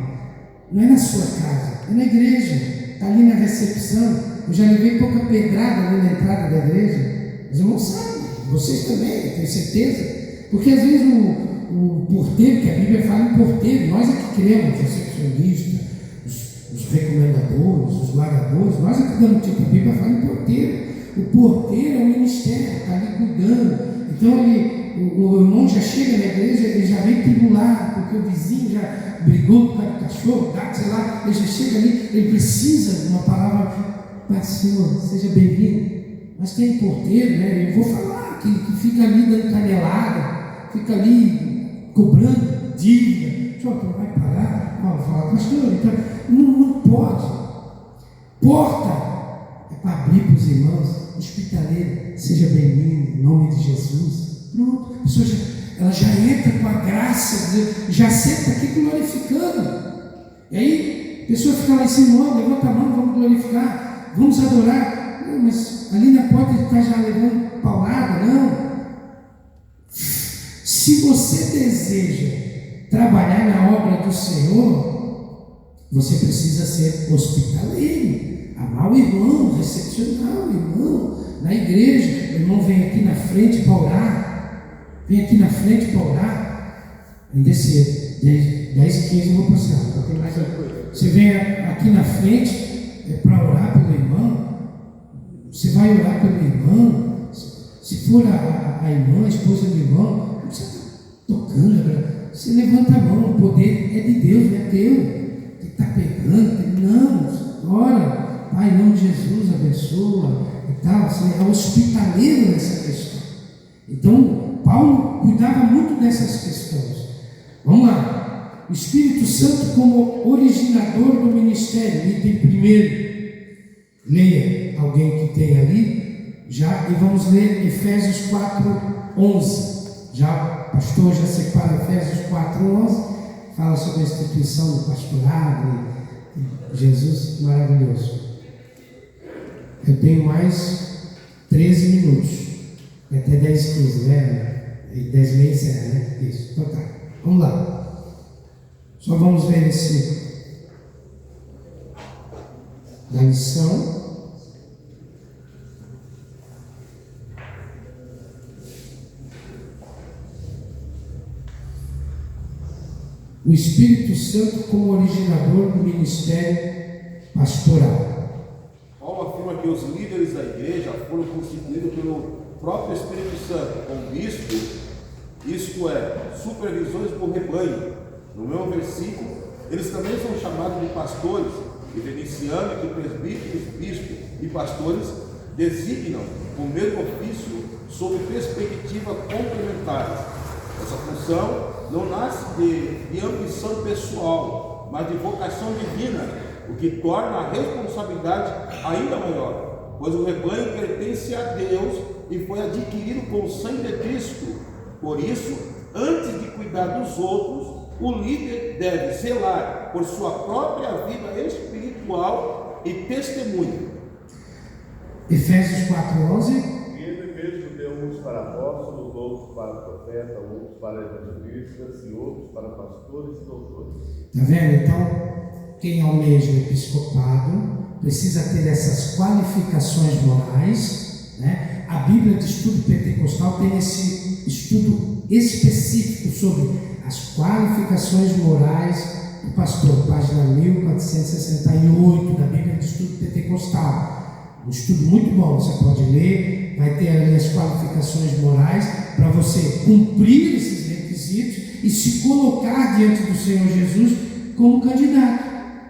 Speaker 1: Não é na sua casa, é na igreja. Está ali na recepção. Eu já levei pouca pedrada ali na entrada da igreja. Os irmãos sabem, vocês também, eu tenho certeza. Porque às vezes o porteiro, que a Bíblia fala em porteiro, nós é que cremos, os recepcionistas, os recomendadores, os largadores, nós é que damos tipo, a Bíblia fala em porteiro. O porteiro é o ministério, está ali cuidando. Então o irmão já chega na igreja, ele já vem tribulado, porque o vizinho já brigou com o cachorro, gato, sei lá, ele já chega ali, ele precisa de uma palavra, Pai, Senhor, seja bem-vindo. Mas tem porteiro, né? Eu vou falar, que fica ali dando canelada, fica ali cobrando dívida. Senhor, tu não vai parar? Não, fala, pastor, então, não pode. Porta é para abrir para os irmãos, hospital hospitaleiro, seja bem-vindo, em nome de Jesus. Pronto, a pessoa ela já entra com a graça, já senta aqui glorificando. E aí, a pessoa fica lá em cima, levanta a mão, vamos glorificar, vamos adorar. Não, mas ali na porta ele está já levando paulada, não. Se você deseja trabalhar na obra do Senhor, você precisa ser hospitaleiro, amar o irmão, recepcionar o irmão na igreja. O irmão vem aqui na frente para orar, vem aqui na frente para orar. Ainda cedo, 10 e 15 eu vou passar. Você vem aqui na frente para orar pelo irmão, você vai orar pelo irmão. Se for a irmã, a esposa do irmão, não precisa estar tocando, você levanta a mão, o poder é de Deus, não é teu, que está pegando, não, ora, Pai, em nome de Jesus, abençoa e tal, você é hospitaleiro nessa questão. Então, Paulo cuidava muito dessas questões. Vamos lá, o Espírito Santo como originador do ministério, item primeiro, leia alguém que tem ali, já, e vamos ler Efésios 4:11. Já o pastor já separa Efésios 4:11, fala sobre a instituição do pastorado, e Jesus maravilhoso. Eu tenho mais 13 minutos, até 10h15, né? 10h30, né? Isso, então tá, vamos lá. Só vamos ver da lição. O Espírito Santo como originador do ministério pastoral.
Speaker 2: Paulo afirma que os líderes da igreja foram constituídos pelo próprio Espírito Santo, como bispo, isto é, supervisores do rebanho. No mesmo versículo, eles também são chamados de pastores, evidenciando que presbíteros, bispos e pastores designam o mesmo ofício sob perspectivas complementares. Essa função não nasce de ambição pessoal, mas de vocação divina, o que torna a responsabilidade ainda maior, pois o rebanho pertence a Deus e foi adquirido com o sangue de Cristo. Por isso, antes de cuidar dos outros, o líder deve zelar por sua própria vida espiritual e testemunho.
Speaker 1: Efésios 4:11.
Speaker 4: Mesmo deu uns para apóstolos, outros para profetas, outros para evangelistas e outros para pastores e doutores.
Speaker 1: Está vendo? Então, quem almeja o episcopado precisa ter essas qualificações morais, né? A Bíblia de Estudo Pentecostal tem esse estudo específico sobre as qualificações morais do pastor, página 1468 da Bíblia de Estudo Pentecostal. Um estudo muito bom, você pode ler, vai ter ali as qualificações morais para você cumprir esses requisitos e se colocar diante do Senhor Jesus como candidato.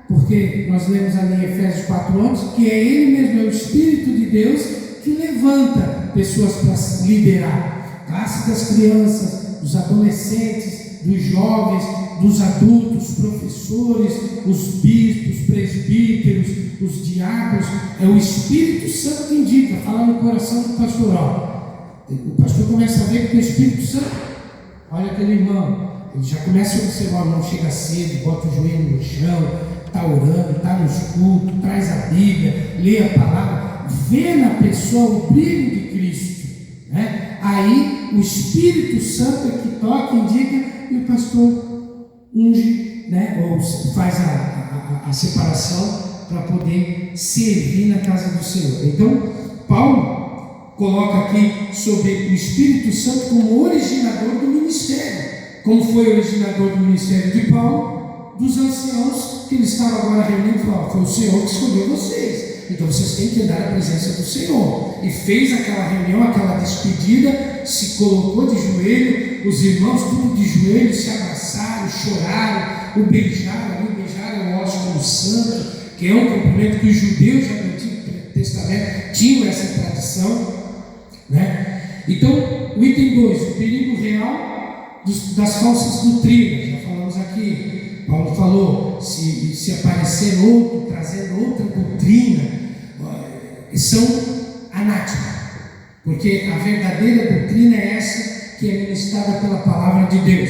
Speaker 1: Porque nós lemos ali em Efésios 4:11 que é Ele mesmo, é o Espírito de Deus que levanta pessoas para liderar. Classe das crianças, dos adolescentes, dos jovens, dos adultos, professores, os bispos, presbíteros, os diáconos. É o Espírito Santo que indica, fala no coração do pastoral. O pastor começa a ver que o Espírito Santo, olha aquele irmão, ele já começa a observar, o irmão chega cedo, bota o joelho no chão, está orando, está nos cultos, traz a Bíblia, lê a palavra, vê na pessoa o brilho de Cristo, né? Aí o Espírito Santo é que toca, indica, e o pastor unge, né? Ou faz a separação para poder servir na casa do Senhor. Então, Paulo coloca aqui sobre o Espírito Santo como originador do ministério. Como foi o originador do ministério de Paulo? Dos anciãos que ele estava agora reunindo e falou: foi o Senhor que escolheu vocês. Então vocês têm que andar na presença do Senhor. E fez aquela reunião, aquela despedida, se colocou de joelho, os irmãos tudo de joelho, se abraçaram, choraram, o beijaram, é o ósculo santo, que é um cumprimento que os judeus já no Antigo Testamento tinham essa tradição, né? Então, o item 2, o perigo real das falsas doutrinas, já falamos aqui. Paulo falou, se aparecer outro, trazendo outra doutrina, são anátema, Porque a verdadeira doutrina é essa que é ministrada pela palavra de Deus.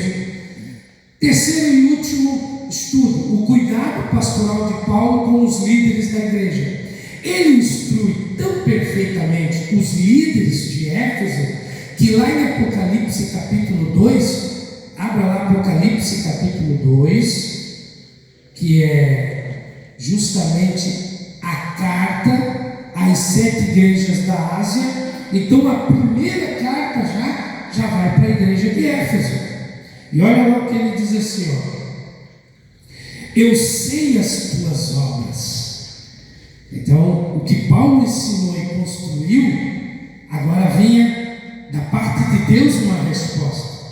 Speaker 1: Terceiro e último estudo, o cuidado pastoral de Paulo com os líderes da igreja. Ele instrui tão perfeitamente os líderes de Éfeso, que lá em Apocalipse capítulo 2, abra lá Apocalipse capítulo 2, que é justamente a carta às 7 igrejas da Ásia. Então a primeira carta já vai para a igreja de Éfeso. E olha lá o que ele diz assim, ó. Eu sei as tuas obras. Então, o que Paulo ensinou e construiu, agora vinha da parte de Deus uma resposta.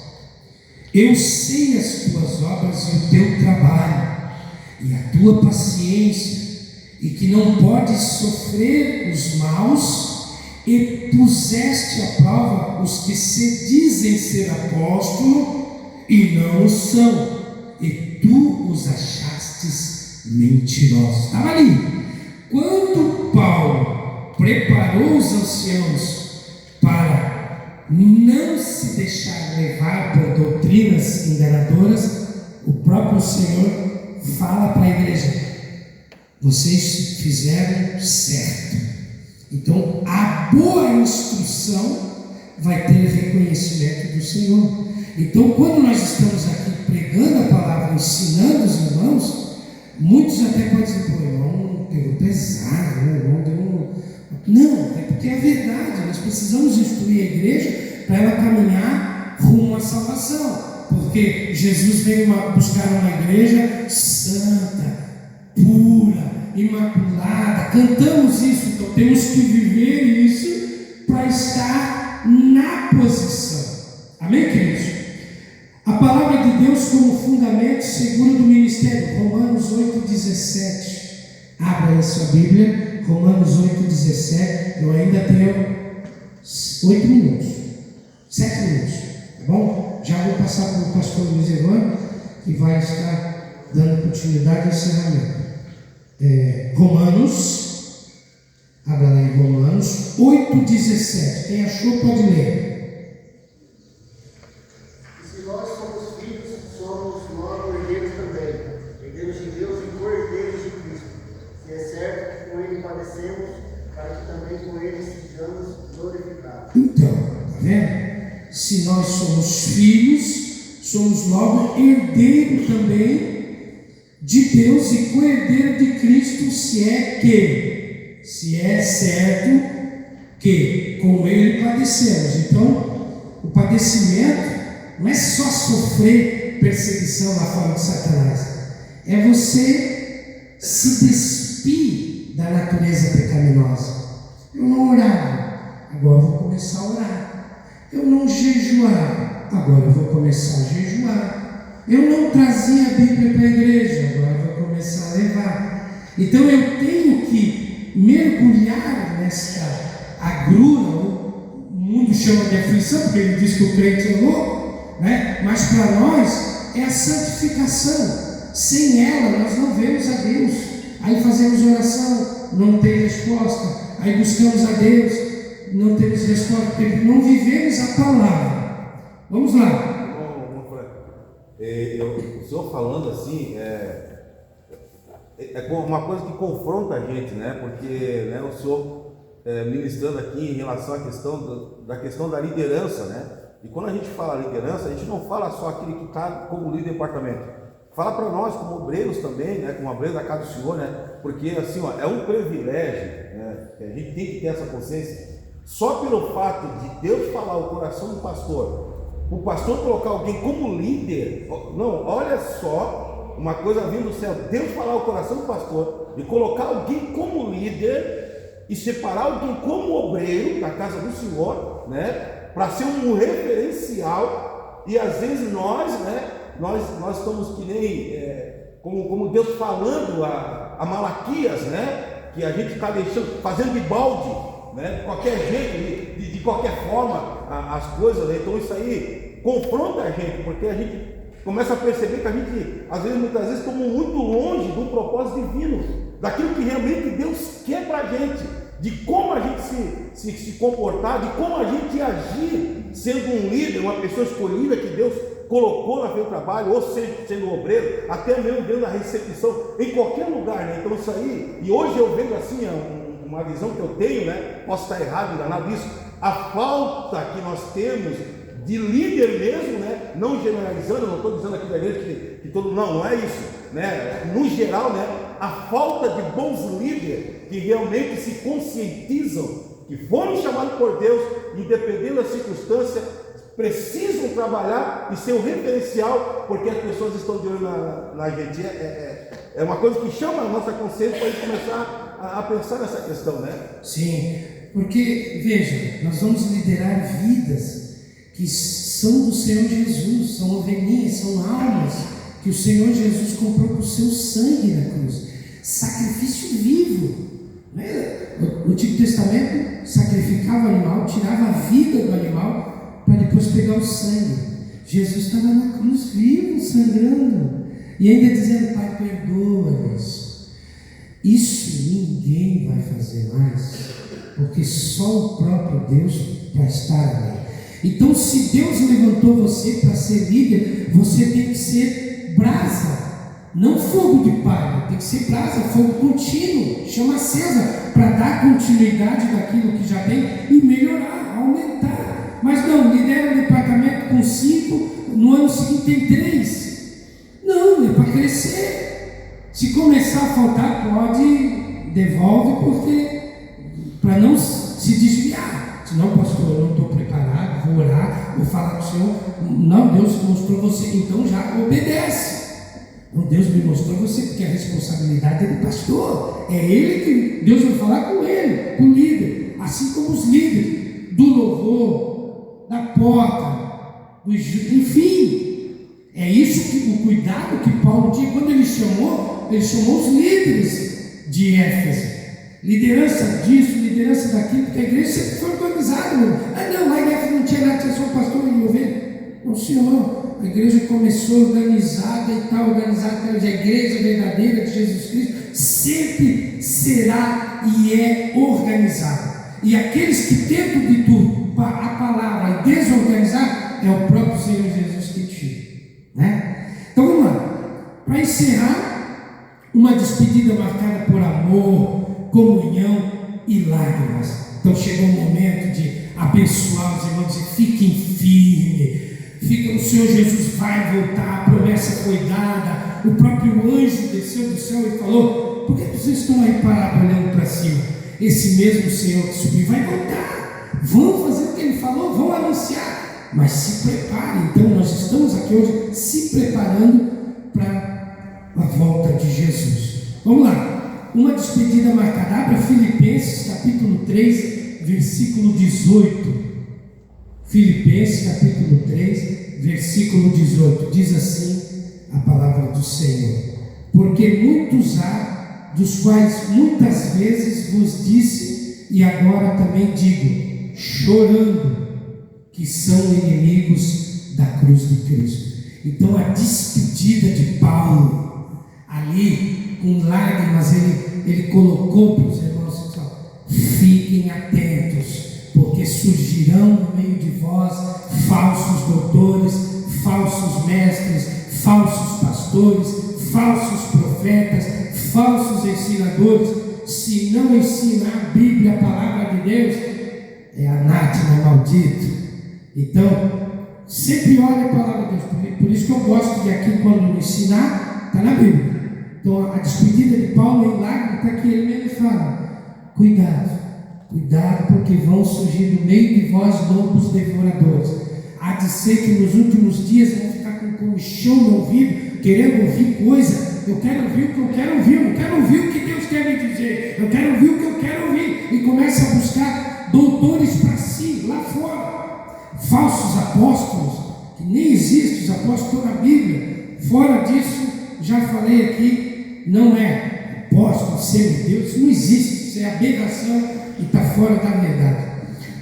Speaker 1: Eu sei as tuas obras e o teu trabalho, e a tua paciência, e que não podes sofrer os maus, e puseste à prova os que se dizem ser apóstolo e não o são, e tu os achastes mentirosos. Estava ali. Quando Paulo preparou os anciãos para não se deixar levar por doutrinas enganadoras, o próprio Senhor fala para a igreja: vocês fizeram certo. Então a boa instrução vai ter reconhecimento do Senhor. Então, quando nós estamos aqui pregando a palavra, ensinando os irmãos, muitos até podem dizer: pô, irmão, pegou pesado, né? Irmão, deu um... Não, é porque é verdade. Nós precisamos instruir a igreja para ela caminhar rumo à salvação, porque Jesus veio buscar uma igreja santa, pura, imaculada. Cantamos isso, então temos que viver isso para estar na posição. Amém, queridos? A palavra de Deus como fundamento seguro do ministério. Romanos 8,17. Abra aí sua Bíblia. Romanos 8,17. Eu ainda tenho 8 minutos. 7 minutos. Tá bom? Já vou passar para o pastor Luiz Evandro, que vai estar dando continuidade ao encerramento. Romanos. Abra lá em Romanos 8,17. Quem achou pode ler. Então, tá vendo? Se nós somos filhos, somos logo herdeiro também de Deus e co-herdeiro de Cristo, se é certo que com Ele padecemos. Então, o padecimento não é só sofrer perseguição lá fora de Satanás, é você se despir da natureza pecaminosa. Eu não orava, agora eu vou começar a orar. Eu não jejuava, agora eu vou começar a jejuar. Eu não trazia a Bíblia para a igreja, agora eu vou começar a levar. Então eu tenho que mergulhar nesta agrura. O mundo chama de aflição, porque ele diz que o crente é louco, né? Mas para nós é a santificação. Sem ela nós não vemos a Deus. Aí fazemos oração, não tem resposta. Aí buscamos a Deus, não temos resposta, porque não vivemos a palavra. Vamos lá.
Speaker 2: O senhor falando assim, é uma coisa que confronta a gente, né? Porque, né, o senhor ministrando aqui em relação à questão da liderança, né? E quando a gente fala liderança, a gente não fala só aquele que está como líder de departamento. Fala para nós, como obreiros também, né? Como obreiros da casa do Senhor, né? Porque assim, ó, é um privilégio, né? A gente tem que ter essa consciência. Só pelo fato de Deus falar o coração do pastor, o pastor colocar alguém como líder, não, olha só, uma coisa vindo do céu, Deus falar o coração do pastor e colocar alguém como líder e separar alguém como obreiro da casa do Senhor, né? Para ser um referencial. E às vezes nós, né? Nós estamos que nem, como Deus falando a Malaquias, né? Que a gente está deixando, fazendo de balde, né? De qualquer jeito, de qualquer forma, as coisas, né? Então isso aí confronta a gente, porque a gente começa a perceber que a gente, muitas vezes, estamos muito longe do propósito divino, daquilo que realmente Deus quer para a gente. de como a gente se comportar, de como a gente agir, sendo um líder, uma pessoa escolhida que Deus colocou na frente do trabalho, ou seja, sendo obreiro, até mesmo dentro da recepção, em qualquer lugar, né? Então isso aí, e hoje eu vejo assim, uma visão que eu tenho, né? Posso estar errado, enganado nisso, a falta que nós temos de líder mesmo, né? Não generalizando, não estou dizendo aqui da igreja que todo, não é isso, né? No geral, né? A falta de bons líderes que realmente se conscientizam, que foram chamados por Deus, independente da circunstância, precisam trabalhar e ser um referencial, porque as pessoas estão de olho na gente. É uma coisa que chama a nossa consciência para a gente começar a pensar nessa questão, né?
Speaker 1: Sim, porque, veja, nós vamos liderar vidas que são do Senhor Jesus, são ovelhinhas, são almas que o Senhor Jesus comprou com o seu sangue na cruz, sacrifício vivo. No Antigo Testamento sacrificava o animal, tirava a vida do animal para depois pegar o sangue. Jesus estava na cruz vivo, sangrando, e ainda dizendo: Pai, perdoa-nos. Isso ninguém vai fazer mais, porque só o próprio Deus para estar ali. Então, se Deus levantou você para ser líder, você tem que ser brasa, não fogo de palha, tem que ser brasa, fogo contínuo, chama acesa, para dar continuidade daquilo que já tem e melhorar, aumentar. Mas não, lidera um departamento com 5, no ano seguinte tem 3. Não, é para crescer. Se começar a faltar, pode, devolve, porque para não se desviar. Senão, pastor, eu não estou preparado, vou orar, vou falar com o Senhor. Não, Deus mostrou você, então já obedece. Não, Deus me mostrou você, porque a responsabilidade é do pastor. É ele que Deus vai falar com ele, com o líder. Assim como os líderes do louvor, da porta, enfim. É isso que o cuidado que Paulo tinha. Quando ele chamou os líderes de Éfeso. Liderança disso, liderança daquilo, porque a igreja sempre foi organizada. Não, lá em Éfeso não tinha nada, tinha só o pastor e ovelha. Não, senhor, a igreja começou organizada e está organizada. A igreja verdadeira de Jesus Cristo sempre será e é organizada. E aqueles que tentam de tudo a palavra desorganizar, é o próprio Senhor Jesus que tira, né? Então vamos lá, para encerrar, uma despedida marcada por amor, comunhão e lágrimas. Então chegou o momento de abençoar os irmãos e fiquem firmes. O Senhor Jesus vai voltar, a promessa foi dada. O próprio anjo desceu do céu e falou: por que vocês estão aí parados olhando para cima? Esse mesmo Senhor que subiu vai voltar. Vão fazer o que ele falou, vão anunciar, mas se preparem. Então nós estamos aqui hoje se preparando para a volta de Jesus. Vamos lá, uma despedida marcada. Abra Filipenses capítulo 3, versículo 18. Filipenses capítulo 3, versículo 18, diz assim a palavra do Senhor: porque muitos há, dos quais muitas vezes vos disse, e agora também digo, chorando, que são inimigos da cruz de Cristo. Então a despedida de Paulo, ali com lágrimas, ele colocou para os irmãos: fiquem atentos, porque surgirão no meio de vós falsos doutores, falsos mestres, falsos pastores, falsos profetas, falsos ensinadores. Se não ensinar a Bíblia, a palavra de Deus, é anátema, maldito. Então, sempre olhe a palavra de Deus. Por isso que eu gosto de aqui, quando ensinar, está na Bíblia. Então, a despedida de Paulo em lágrimas, está aqui, ele mesmo fala: cuidado, porque vão surgir no meio de vós lobos devoradores. Há de ser que nos últimos dias vão ficar com comichão no ouvido, querendo ouvir coisa. Eu quero ouvir o que eu quero ouvir, eu não quero ouvir o que Deus quer me dizer, eu quero ouvir o que eu quero ouvir. E começa a buscar doutores para si, lá fora. Falsos apóstolos, que nem existem os apóstolos na Bíblia. Fora disso, já falei aqui, não é apóstolo, semideus, isso não existe, isso é aberração e está fora da verdade.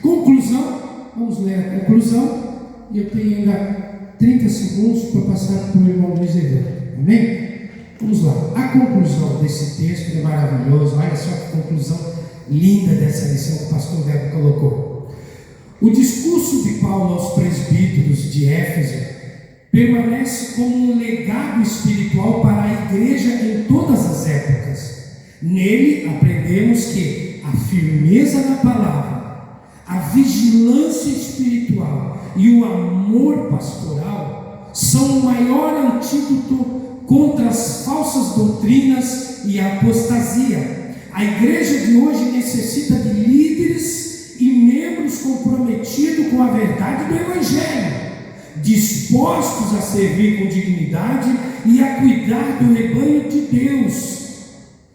Speaker 1: Conclusão, vamos ler a conclusão, e eu tenho ainda 30 segundos para passar para o irmão Luiz Eduardo. Amém? Vamos lá. A conclusão desse texto é maravilhosa. Olha só que conclusão linda dessa lição que o pastor Débora colocou. O discurso de Paulo aos presbíteros de Éfeso permanece como um legado espiritual para a igreja em todas as épocas. Nele aprendemos que a firmeza na palavra, a vigilância espiritual e o amor pastoral são o maior antídoto contra as falsas doutrinas e a apostasia. A igreja de hoje necessita de líderes e membros comprometidos com a verdade do Evangelho, dispostos a servir com dignidade e a cuidar do rebanho de Deus.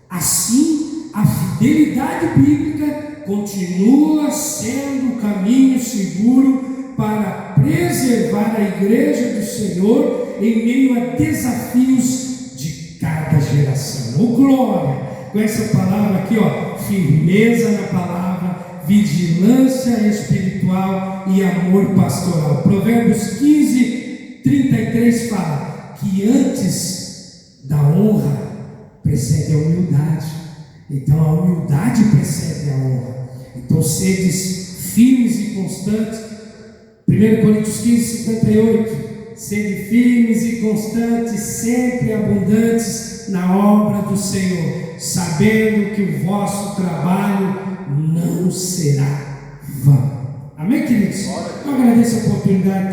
Speaker 1: Assim, a fidelidade bíblica continua sendo o caminho seguro para preservar a igreja do Senhor em meio a desafios de cada geração. Oh, glória! Com essa palavra aqui, ó, firmeza na palavra, vigilância espiritual e amor pastoral. Provérbios 15:33 fala que antes da honra precede a humildade. Então a humildade precede a honra. Então sedes firmes e constantes. 1 Coríntios 15:58. Sede firmes e constantes, sempre abundantes na obra do Senhor, sabendo que o vosso trabalho não será vão. Amém, queridos? Eu agradeço a oportunidade.